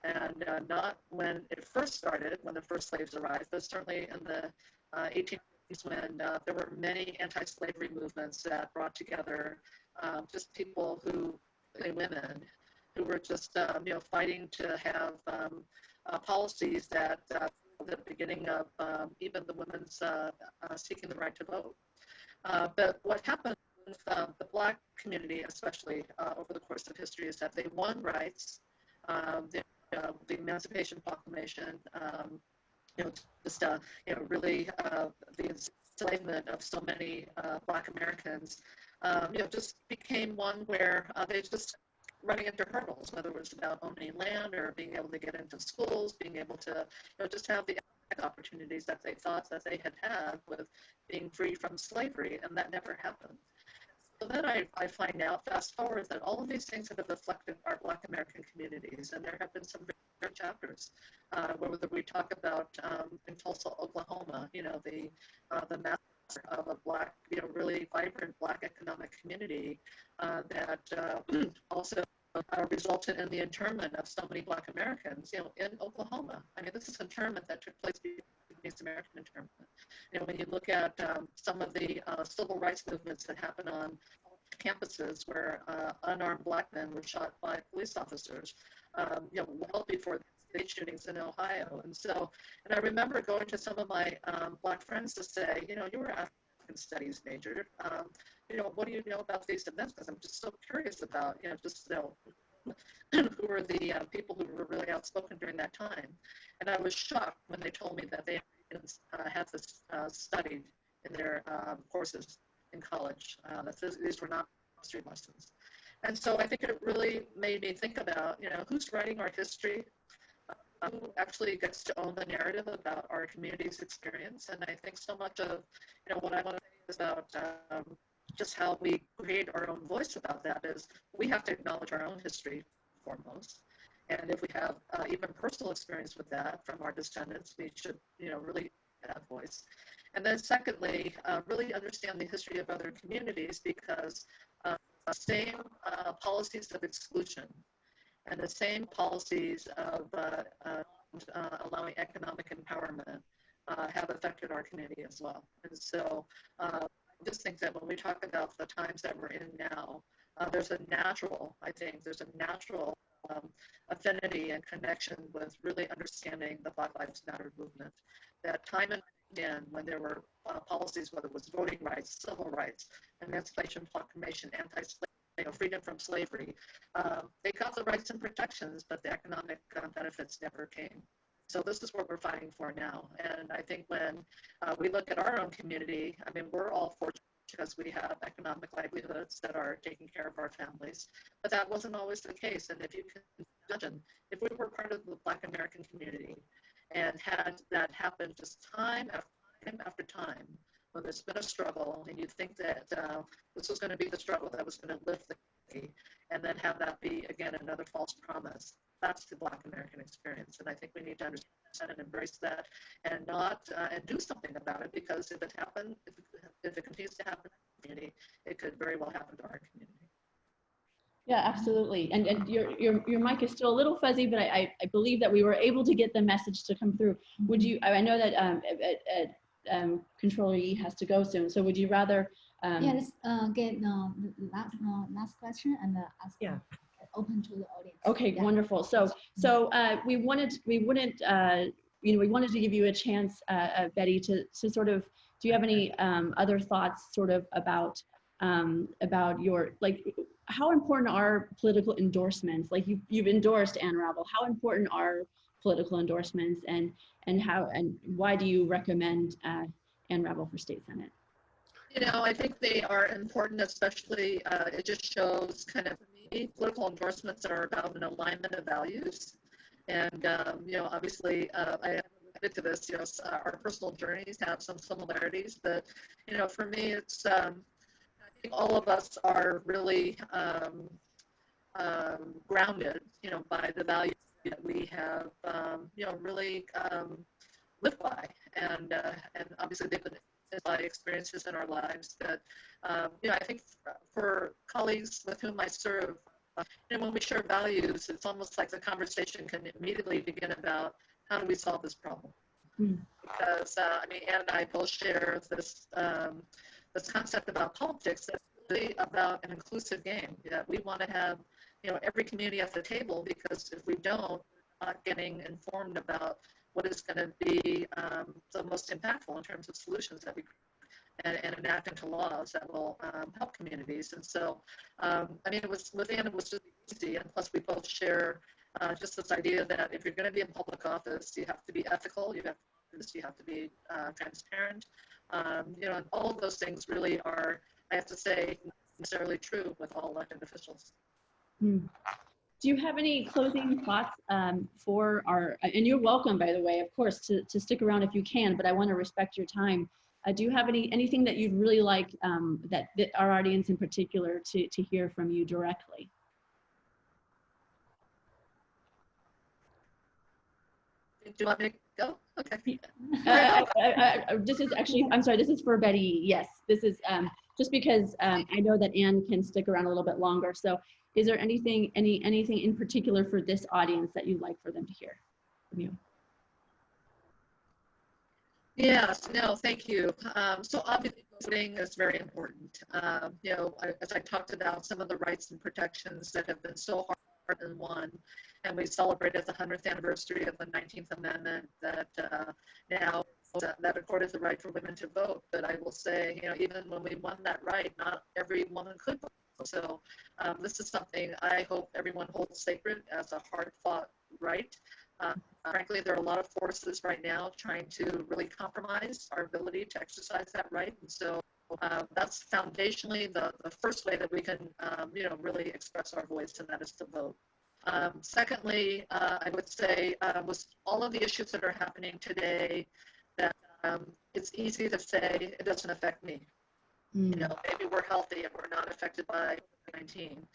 And not when it first started, when the first slaves arrived, but certainly in the 1850s when there were many anti-slavery movements that brought together just people who, women, who were just, you know, fighting to have policies that the beginning of even the women's seeking the right to vote. But what happened with the Black community, especially over the course of history, is that they won rights. The Emancipation Proclamation, you know, just you know, really the enslavement of so many Black Americans, you know, just became one where they just running into hurdles, whether it was about owning land or being able to get into schools, being able to, you know, just have the opportunities that they thought that they had with being free from slavery, and that never happened. So then I find out, fast forward, that all of these things have affected our Black American communities, and there have been some very chapters where we talk about in Tulsa, Oklahoma, you know, the massacre of a Black, you know, really vibrant Black economic community that also resulted in the internment of so many Black Americans, you know, in Oklahoma. I mean, this is internment that took place Vietnamese American internment. You know, when you look at some of the civil rights movements that happened on campuses where unarmed Black men were shot by police officers, you know, well before the state shootings in Ohio. And so, and I remember going to some of my Black friends to say, you know, you were African Studies major. You know, what do you know about these events? Because I'm just so curious about, you know, just, you know, who were the people who were really outspoken during that time. And I was shocked when they told me that they had this studied in their courses in college. These were not history lessons. And so I think it really made me think about, you know, who's writing our history, who actually gets to own the narrative about our community's experience. And I think so much of, you know, what I want to say is about just how we create our own voice about that is we have to acknowledge our own history foremost. And if we have even personal experience with that from our descendants, we should, you know, really have that voice. And then secondly, really understand the history of other communities, because same policies of exclusion and the same policies of allowing economic empowerment have affected our community as well. And so I just think that when we talk about the times that we're in now, there's a natural affinity and connection with really understanding the Black Lives Matter movement. That time and again, when there were policies, whether it was voting rights, civil rights, Emancipation Proclamation, anti-slavery, you know, freedom from slavery, they got the rights and protections, but the economic benefits never came. So this is what we're fighting for now. And I think when we look at our own community, I mean, we're all fortunate because we have economic livelihoods that are taking care of our families, but that wasn't always the case. And if you can imagine, if we were part of the Black American community and had that happen just time after time, when there's been a struggle and you think that this was going to be the struggle that was going to lift the country, and then have that be, again, another false promise, that's the Black American experience. And I think we need to understand and embrace that and not and do something about it, because if it happens, if it continues to happen in the community, it could very well happen to our community. Yeah, absolutely. And your mic is still a little fuzzy, but I believe that we were able to get the message to come through. Would you, I know that Controller E has to go soon, so would you rather yeah, let's get the last question and ask open to the audience. Okay, wonderful. So we wanted to give you a chance, Betty, to sort of, do you have any other thoughts sort of about your, like, how important are political endorsements? Like you've endorsed Ann Ravel. How important are political endorsements, and why do you recommend Ann Ravel for state senate? You know, I think they are important, especially it just shows kind of political endorsements are about an alignment of values. And, you know, obviously I admit to this, you know, our personal journeys have some similarities, but, you know, for me, it's, I think all of us are really grounded, you know, by the values that we have, you know, really live by, and obviously they've been by experiences in our lives that, I think for colleagues with whom I serve, when we share values, it's almost like the conversation can immediately begin about how do we solve this problem? Because Ann and I both share this this concept about politics that's really about an inclusive game. We want to have every community at the table, because if we don't, we're not getting informed about what is going to be the most impactful in terms of solutions that we and enact into laws that will help communities. And so, it was with Ann, it was just easy, and plus we both share just this idea that if you're going to be in public office, you have to be ethical, you have to be transparent, and all of those things really are, I have to say, necessarily true with all elected officials. Do you have any closing thoughts for our, and you're welcome, by the way, of course, to stick around if you can, but I want to respect your time. Do you have anything that you'd really like that our audience in particular to hear from you directly? Do you want me to go? Okay. This is actually, I'm sorry, this is for Betty. Yes, this is just because I know that Ann can stick around a little bit longer. So is there anything in particular for this audience that you'd like for them to hear from you? Yes, no, thank you. So obviously voting is very important. As I talked about, some of the rights and protections that have been so hard and won, and we celebrated the 100th anniversary of the 19th Amendment that now that accorded the right for women to vote. But I will say, even when we won that right, not every woman could vote. So this is something I hope everyone holds sacred as a hard-fought right. Frankly, there are a lot of forces right now trying to really compromise our ability to exercise that right. And so that's foundationally the first way that we can, really express our voice, and that is to vote. Secondly, I would say with all of the issues that are happening today, that it's easy to say it doesn't affect me. Maybe we're healthy and we're not affected by COVID-19.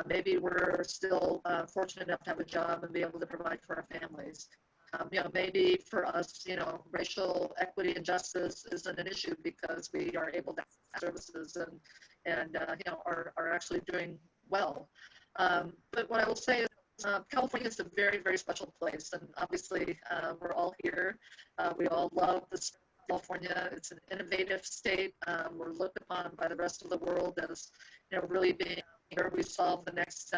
Maybe we're still fortunate enough to have a job and be able to provide for our families. Maybe for us, racial equity and justice isn't an issue because we are able to have services and are actually doing well. But what I will say is California is a very, very special place, and obviously we're all here. We all love this. California, it's an innovative state. We're looked upon by the rest of the world as, really being where we solve the next,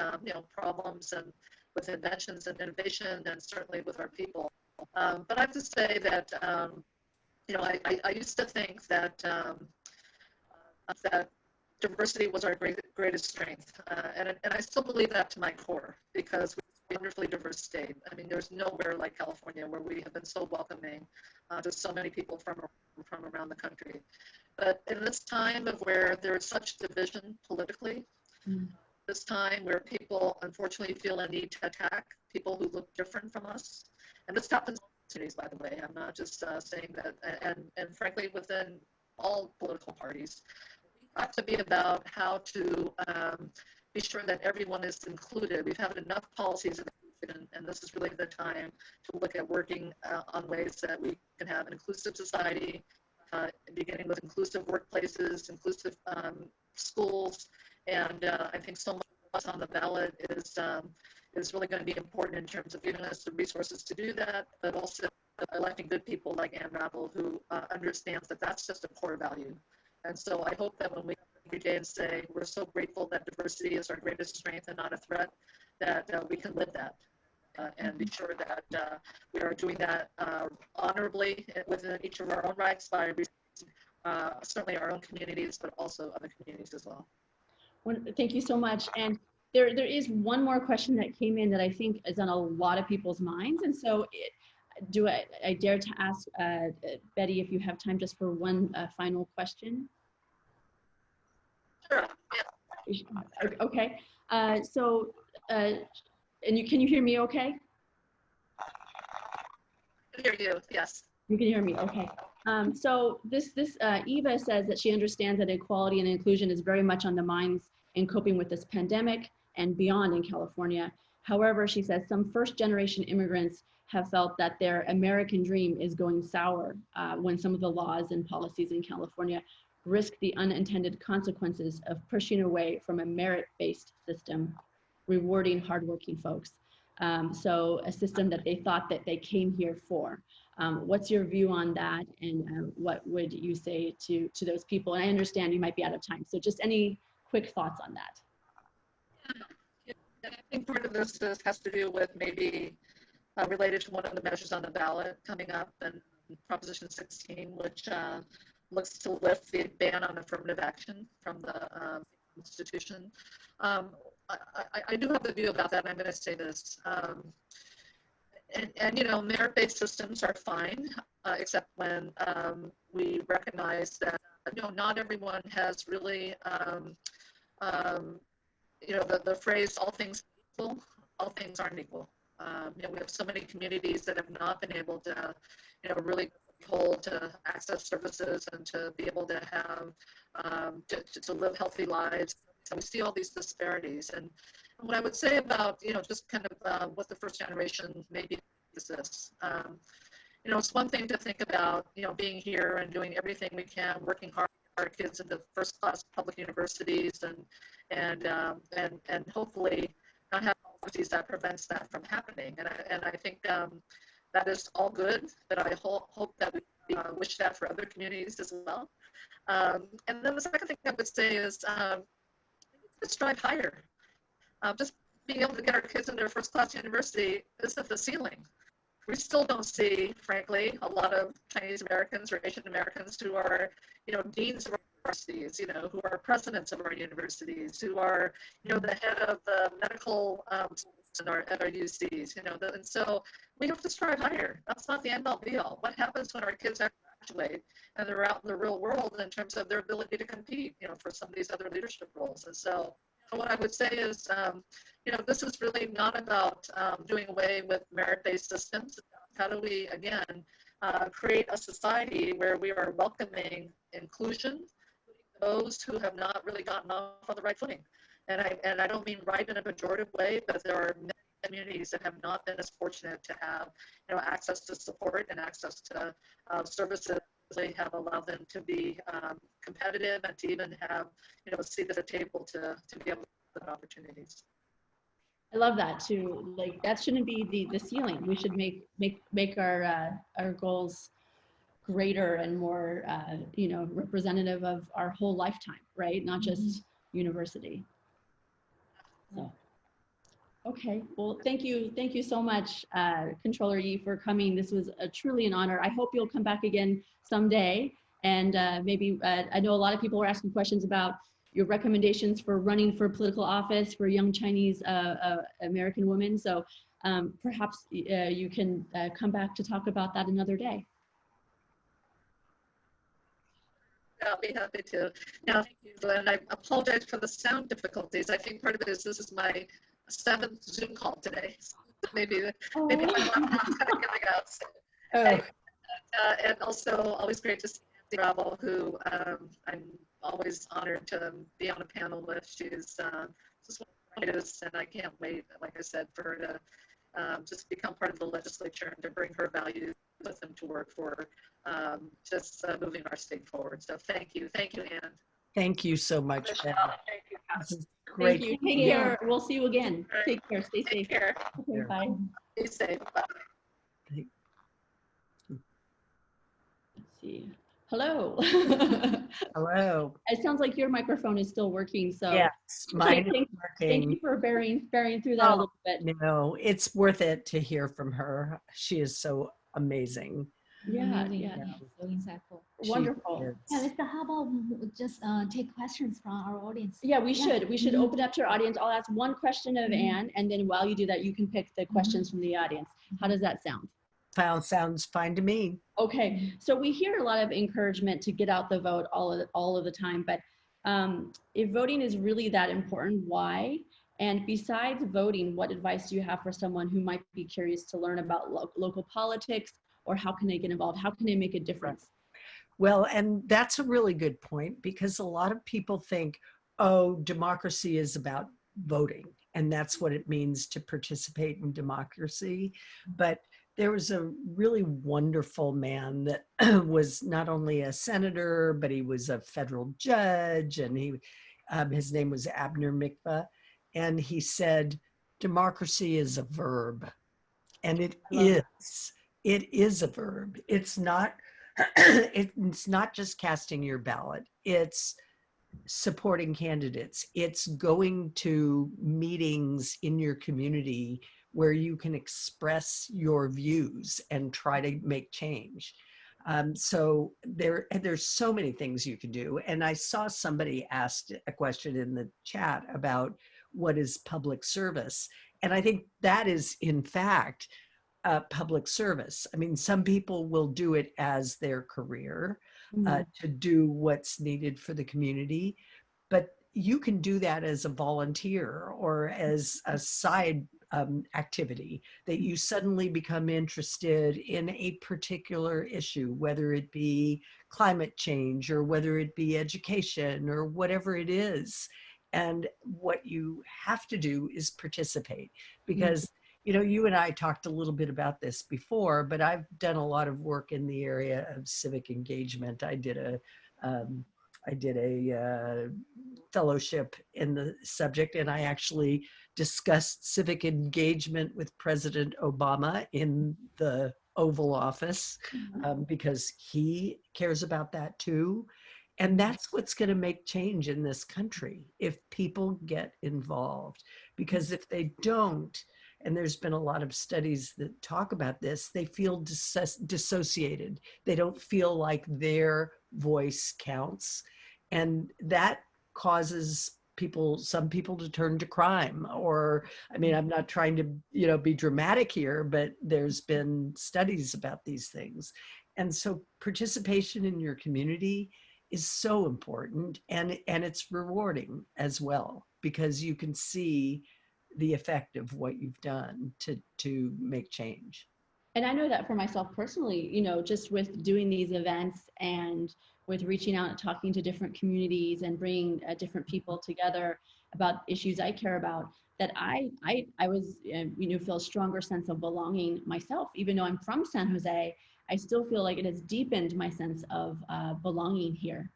problems and with inventions and innovation, and certainly with our people. But I have to say that, I used to think that that diversity was our greatest strength, and I still believe that to my core, because we're a wonderfully diverse state. There's nowhere like California where we have been so welcoming to so many people from around the country. But in this time of where there is such division politically, this time where people unfortunately feel a need to attack people who look different from us, and this happens in cities, by the way. I'm not just saying that, and frankly, within all political parties, we have to be about how to be sure that everyone is included. We've had enough policies, and this is really the time to look at working on ways that we can have an inclusive society, beginning with inclusive workplaces, inclusive schools, and I think so much on the ballot is really going to be important in terms of giving us the resources to do that, but also electing good people like Ann Ravel, who understands that that's just a core value. And so I hope that when we every day and say we're so grateful that diversity is our greatest strength and not a threat, that we can live that and be sure that we are doing that honorably within each of our own rights by certainly our own communities, but also other communities as well. Thank you so much. And there is one more question that came in that I think is on a lot of people's minds. And so I dare to ask Betty if you have time just for one final question? Sure, yeah. Okay, and can you hear me okay? I can hear you, yes. You can hear me, okay. So Eva says that she understands that equality and inclusion is very much on the minds in coping with this pandemic and beyond in California. However, she says some first-generation immigrants have felt that their American dream is going sour when some of the laws and policies in California risk the unintended consequences of pushing away from a merit-based system, rewarding hardworking folks. So a system that they thought that they came here for. What's your view on that, and what would you say to those people? And I understand you might be out of time, so just any quick thoughts on that. I think part of this has to do with maybe related to one of the measures on the ballot coming up, and Proposition 16, which looks to lift the ban on affirmative action from the Constitution. I do have a view about that, and I'm going to say this. And you know, merit-based systems are fine, except when we recognize that, you know, not everyone has really, you know, the phrase "all things equal," all things aren't equal. You know, we have so many communities that have not been able to, you know, really hold to access services and to be able to have, to live healthy lives. So we see all these disparities. And what I would say about, you know, just kind of what the first generation maybe is this. You know, it's one thing to think about, you know, being here and doing everything we can, working hard for our kids into first-class public universities, and hopefully not have policies that prevents that from happening. And I think that is all good, but I hope that we wish that for other communities as well. And then the second thing I would say is let's strive higher. Just being able to get our kids into a first-class university isn't the ceiling. We still don't see, frankly, a lot of Chinese Americans or Asian Americans who are, you know, deans of our universities, you know, who are presidents of our universities, who are, you know, the head of the medical at our UCs, you know, and so we have to strive higher. That's not the end-all be-all. What happens when our kids graduate and they're out in the real world in terms of their ability to compete, you know, for some of these other leadership roles? And so what I would say is, you know, this is really not about doing away with merit-based systems. How do we, again, create a society where we are welcoming inclusion, those who have not really gotten off on the right footing? And I don't mean right in a pejorative way, but there are many communities that have not been as fortunate to have, you know, access to support and access to services. They have allowed them to be competitive and to even have, you know, a seat at the table to be able to have opportunities. I love that too. Like, that shouldn't be the ceiling. We should make our goals greater and more, you know, representative of our whole lifetime, right? Not just university. So, okay. Well, thank you so much, Controller Yi, for coming. This was truly an honor. I hope you'll come back again someday. And maybe, I know a lot of people were asking questions about your recommendations for running for political office for young Chinese American women. So perhaps you can come back to talk about that another day. I'll be happy to. Now, thank you, and I apologize for the sound difficulties. I think part of it is this is my 7th Zoom call today. So maybe my laptop's kind of giving out. So, and also, always great to see Ann Ravel, who I'm always honored to be on a panel with. She's just one of the brightest, and I can't wait, like I said, for her to just become part of the legislature and to bring her values with them to work for just moving our state forward. So thank you, Ann. Thank you so much. Thank you. This is great. Thank you. Take care. We'll see you again. Take care. Stay safe. Take care. Okay, bye. Be safe. Bye. Let's see. Hello. Hello. It sounds like your microphone is still working. So yes, mine is working. Thank you for bearing through that a little bit. No, it's worth it to hear from her. She is so amazing. Yeah. So insightful. Wonderful. Yeah, Lisa, how about just take questions from our audience? Yeah, we should. We should open up to our audience. I'll ask one question of Ann, and then while you do that, you can pick the questions from the audience. How does that sound? Sounds fine to me. Okay, so we hear a lot of encouragement to get out the vote all of the time, but if voting is really that important, why? And besides voting, what advice do you have for someone who might be curious to learn about local politics, or how can they get involved? How can they make a difference? Well, and that's a really good point, because a lot of people think, oh, democracy is about voting, and that's what it means to participate in democracy. But there was a really wonderful man that was not only a senator, but he was a federal judge, and his name was Abner Mikva, and he said, democracy is a verb, and it is a verb. It's not it's not just casting your ballot. It's supporting candidates. It's going to meetings in your community where you can express your views and try to make change. So there's so many things you can do. And I saw somebody asked a question in the chat about what is public service. And I think that is, in fact, public service. I mean, some people will do it as their career, to do what's needed for the community, but you can do that as a volunteer or as a side activity, that you suddenly become interested in a particular issue, whether it be climate change or whether it be education or whatever it is. And what you have to do is participate, because you know, you and I talked a little bit about this before, but I've done a lot of work in the area of civic engagement. I did a fellowship in the subject, and I actually discussed civic engagement with President Obama in the Oval Office, because he cares about that too. And that's what's going to make change in this country, if people get involved. Because if they don't, and there's been a lot of studies that talk about this, they feel dissociated. They don't feel like their voice counts. And that causes some people to turn to crime. Or, I mean, I'm not trying to, you know, be dramatic here, but there's been studies about these things. And so participation in your community is so important, and it's rewarding as well, because you can see the effect of what you've done to make change. And I know that for myself personally, you know, just with doing these events and with reaching out and talking to different communities and bringing different people together about issues I care about, that I was, you know, feel a stronger sense of belonging myself. Even though I'm from San Jose, I still feel like it has deepened my sense of belonging here.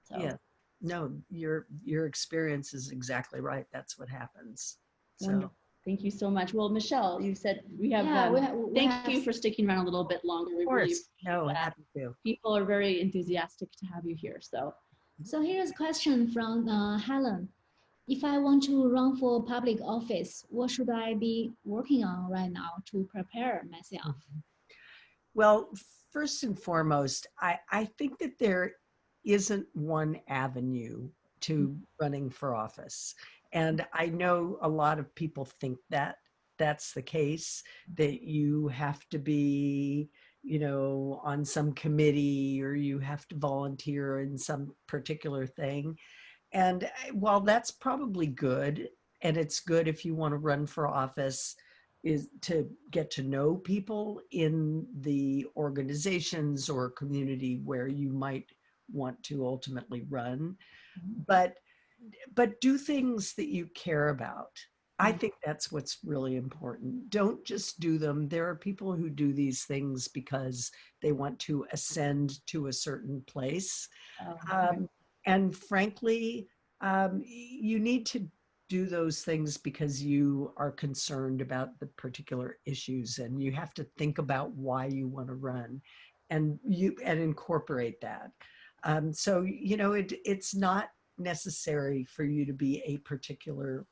So. Yeah, no, your experience is exactly right. That's what happens. So. Wonderful. Thank you so much. Well, Michelle, you said we have, thank you for sticking around a little bit longer. We really happy to. People are very enthusiastic to have you here. So here's a question from Helen. If I want to run for public office, what should I be working on right now to prepare myself? Well, first and foremost, I think that there isn't one avenue to running for office. And I know a lot of people think that that's the case, that you have to be, you know, on some committee, or you have to volunteer in some particular thing. And while that's probably good, and it's good if you want to run for office, is to get to know people in the organizations or community where you might want to ultimately run. But do things that you care about. I think that's what's really important. Don't just do them. There are people who do these things because they want to ascend to a certain place. And frankly, you need to do those things because you are concerned about the particular issues, and you have to think about why you want to run, and incorporate that. So, you know, it's not necessary for you to be a particular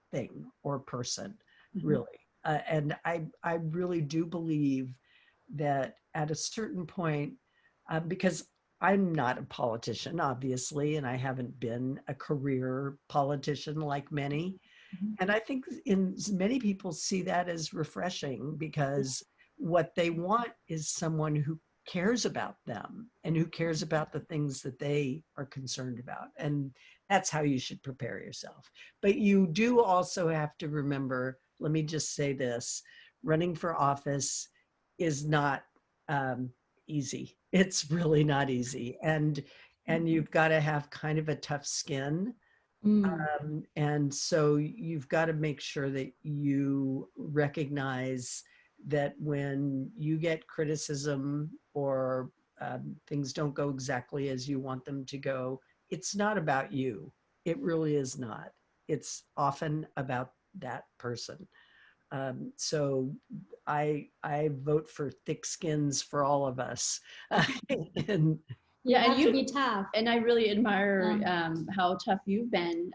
thing or person, really. And I really do believe that at a certain point, because I'm not a politician, obviously, and I haven't been a career politician like many. And I think many people see that as refreshing, because what they want is someone who cares about them and who cares about the things that they are concerned about. And that's how you should prepare yourself. But you do also have to remember, let me just say this, running for office is not easy. It's really not easy. And you've got to have kind of a tough skin. And so you've got to make sure that you recognize that when you get criticism or things don't go exactly as you want them to go, it's not about you. It really is not. It's often about that person. So I vote for thick skins for all of us. And Yeah, and have to be tough. and I really admire how tough you've been,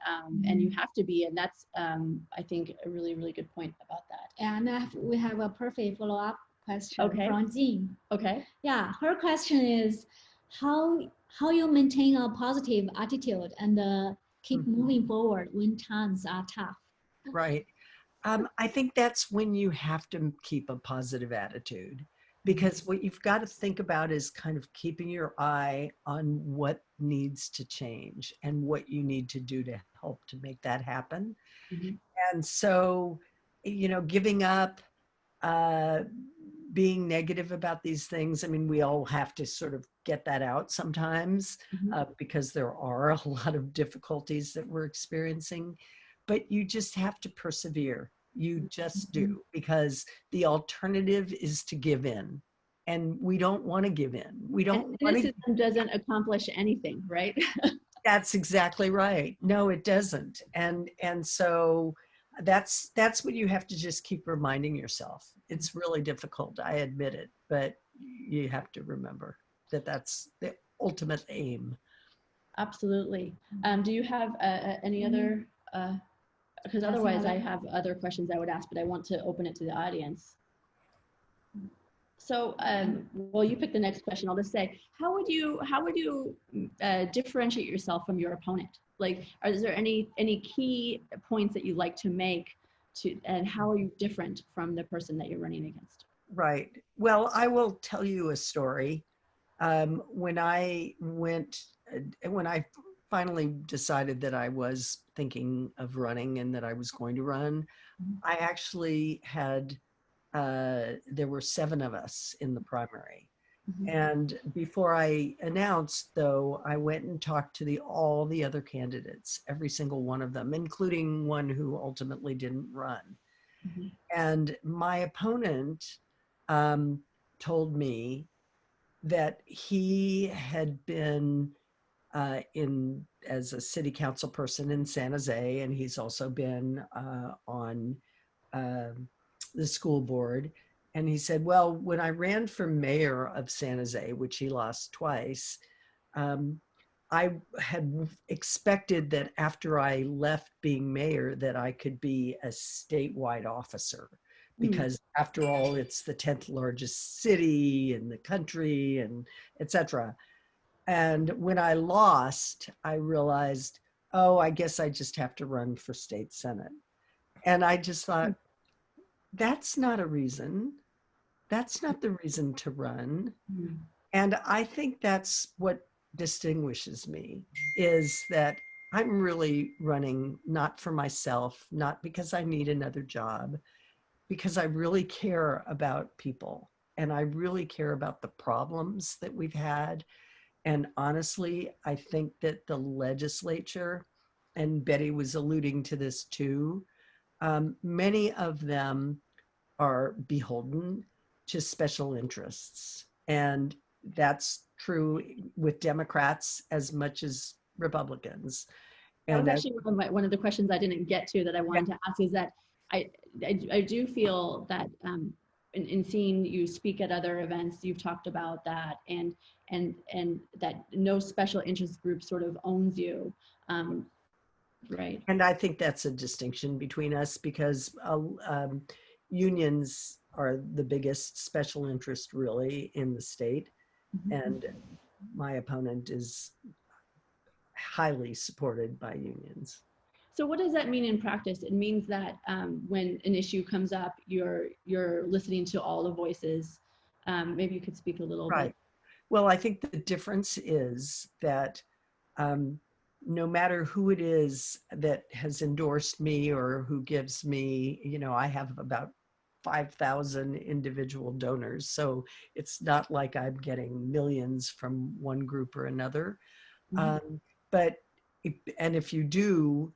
and you have to be, and that's I think a really, really good point about that. And we have a perfect follow-up question Okay. from Jean. Okay. Yeah, her question is how you maintain a positive attitude and keep moving forward when times are tough. right. I think that's when you have to keep a positive attitude, because what you've got to think about is kind of keeping your eye on what needs to change and what you need to do to help to make that happen. Mm-hmm. And so, you know, giving up, being negative about these things. I mean, we all have to sort of get that out sometimes, because there are a lot of difficulties that we're experiencing, but you just have to persevere. You just do, because the alternative is to give in. And we don't want to give in. We don't want to. Cynicism doesn't accomplish anything, right? That's exactly right. No, it doesn't. And so that's what you have to just keep reminding yourself. It's really difficult, I admit it, but you have to remember that that's the ultimate aim. Absolutely. Do you have any other, because otherwise I have other questions I would ask, but I want to open it to the audience. So, well, you pick the next question. I'll just say, how would you differentiate yourself from your opponent? Like, is there any key points that you like to make and how are you different from the person that you're running against? Right. Well, I will tell you a story. When I finally decided that I was thinking of running and that I was going to run, I actually had, there were 7 of us in the primary. And before I announced, though, I went and talked to all the other candidates, every single one of them, including one who ultimately didn't run. And my opponent told me that he had been as a city council person in San Jose, and he's also been on the school board. And he said, well, when I ran for mayor of San Jose, which he lost twice, I had expected that after I left being mayor that I could be a statewide officer, because after all, it's the 10th largest city in the country, and et cetera. And when I lost, I realized, oh, I guess I just have to run for state senate. And I just thought, that's not a reason. That's not the reason to run. And I think that's what distinguishes me, is that I'm really running not for myself, not because I need another job, because I really care about people and I really care about the problems that we've had. And honestly, I think that the legislature, and Betty was alluding to this too, many of them are beholden to special interests. And that's true with Democrats as much as Republicans. And that was actually one of the questions I didn't get to that I wanted to ask, is that I do feel that in seeing you speak at other events, you've talked about that, and that no special interest group sort of owns you, right? And I think that's a distinction between us, because unions are the biggest special interest really in the state. And my opponent is highly supported by unions. So what does that mean in practice? It means that when an issue comes up, you're listening to all the voices. Maybe you could speak a little bit. Well, I think the difference is that no matter who it is that has endorsed me or who gives me, you know, I have about 5,000 individual donors. So it's not like I'm getting millions from one group or another. But if you do,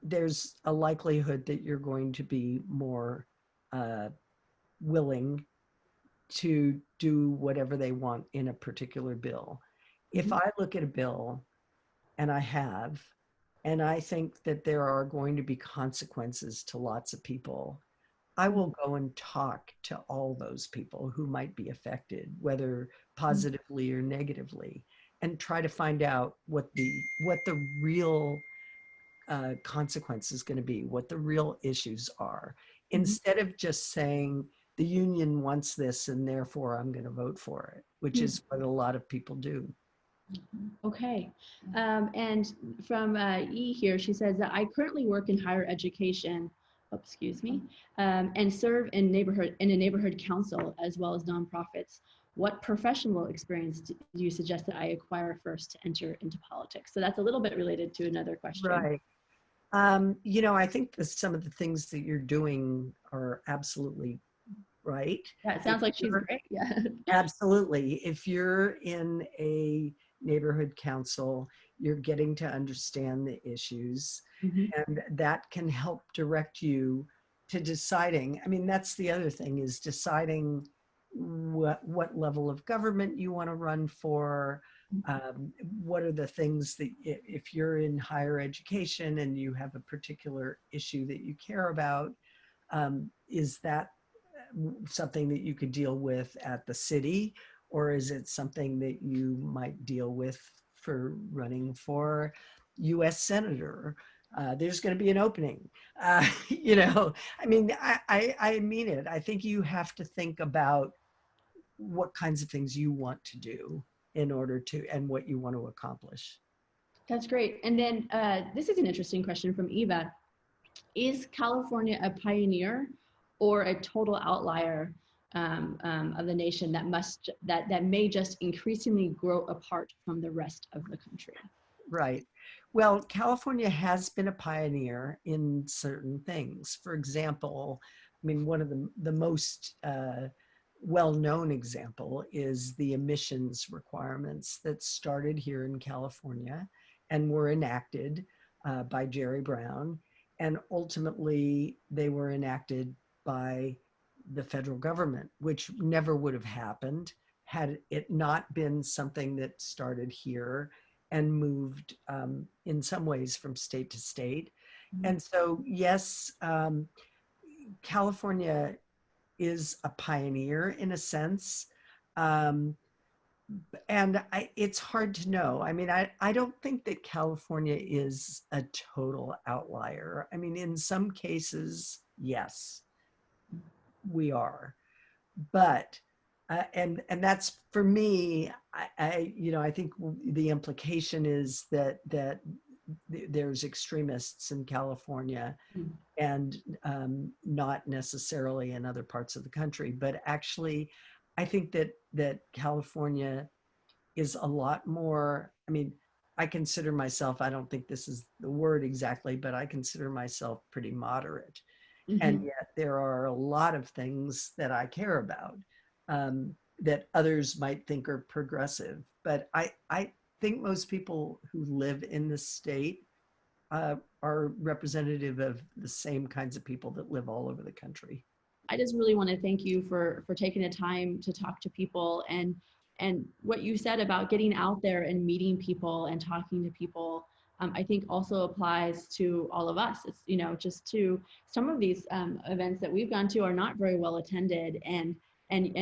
there's a likelihood that you're going to be more willing to do whatever they want in a particular bill. If I look at a bill, and I think that there are going to be consequences to lots of people, I will go and talk to all those people who might be affected, whether positively or negatively, and try to find out what the real consequence is going to be, what the real issues are, instead of just saying the union wants this and therefore I'm going to vote for it, which is what a lot of people do. Okay. And from E here, she says that I currently work in higher education, and serve in a neighborhood council as well as nonprofits. What professional experience do you suggest that I acquire first to enter into politics? So that's a little bit related to another question. Right. I think that some of the things that you're doing are absolutely right. Yeah, it sounds like she's great. Yeah. Absolutely. If you're in a neighborhood council, you're getting to understand the issues, and that can help direct you to deciding. I mean, that's the other thing, is deciding what level of government you want to run for. What are the things that, if you're in higher education and you have a particular issue that you care about, is that something that you could deal with at the city, or is it something that you might deal with for running for US Senator? There's going to be an opening. I mean, I mean it. I think you have to think about what kinds of things you want to do in order to, and what you want to accomplish. That's great. And then this is an interesting question from Eva. Is California a pioneer or a total outlier of the nation that may just increasingly grow apart from the rest of the country? Right. Well, California has been a pioneer in certain things. For example, I mean, one of the most well-known example is the emissions requirements that started here in California and were enacted by Jerry Brown. And ultimately, they were enacted by the federal government, which never would have happened had it not been something that started here and moved in some ways from state to state. And so, yes, California is a pioneer in a sense. And it's hard to know. I mean, I don't think that California is a total outlier. I mean, in some cases, yes, we are. But, and that's, for me, I think the implication is that there's extremists in California and not necessarily in other parts of the country. But actually, I think that California is a lot more, I mean, I consider myself, I don't think this is the word exactly, but I consider myself pretty moderate. And yet there are a lot of things that I care about that others might think are progressive. But I think most people who live in this state are representative of the same kinds of people that live all over the country. I just really want to thank you for taking the time to talk to people, and what you said about getting out there and meeting people and talking to people. I think also applies to all of us. It's, just to some of these events that we've gone to are not very well attended, and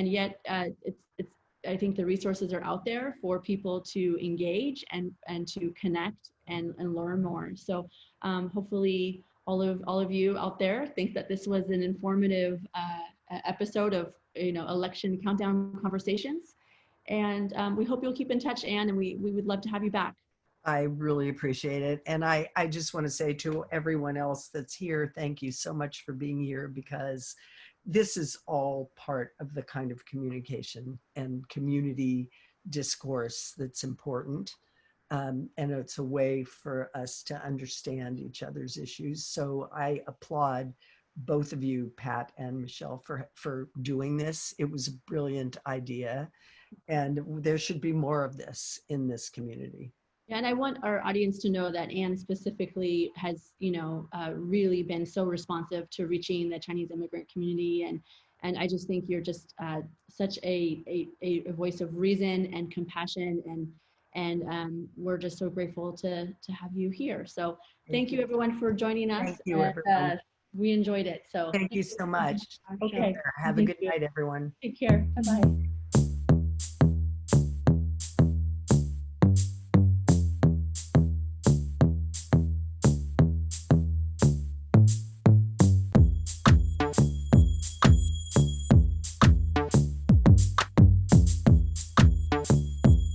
yet it's I think the resources are out there for people to engage and to connect and learn more. So hopefully all of you out there think that this was an informative episode of election countdown conversations, and we hope you'll keep in touch, Ann, and we would love to have you back. I really appreciate it. And I just want to say to everyone else that's here, thank you so much for being here, because this is all part of the kind of communication and community discourse that's important. And it's a way for us to understand each other's issues. So I applaud both of you, Pat and Michelle, for doing this. It was a brilliant idea, and there should be more of this in this community. And I want our audience to know that Ann specifically has, really been so responsive to reaching the Chinese immigrant community And I just think you're just such a voice of reason and compassion, and we're just so grateful to have you here. So thank you everyone for joining us. Thank you, everyone. We enjoyed it. So Thank you so much. Okay. Have a good night, everyone. Take care. Bye-bye.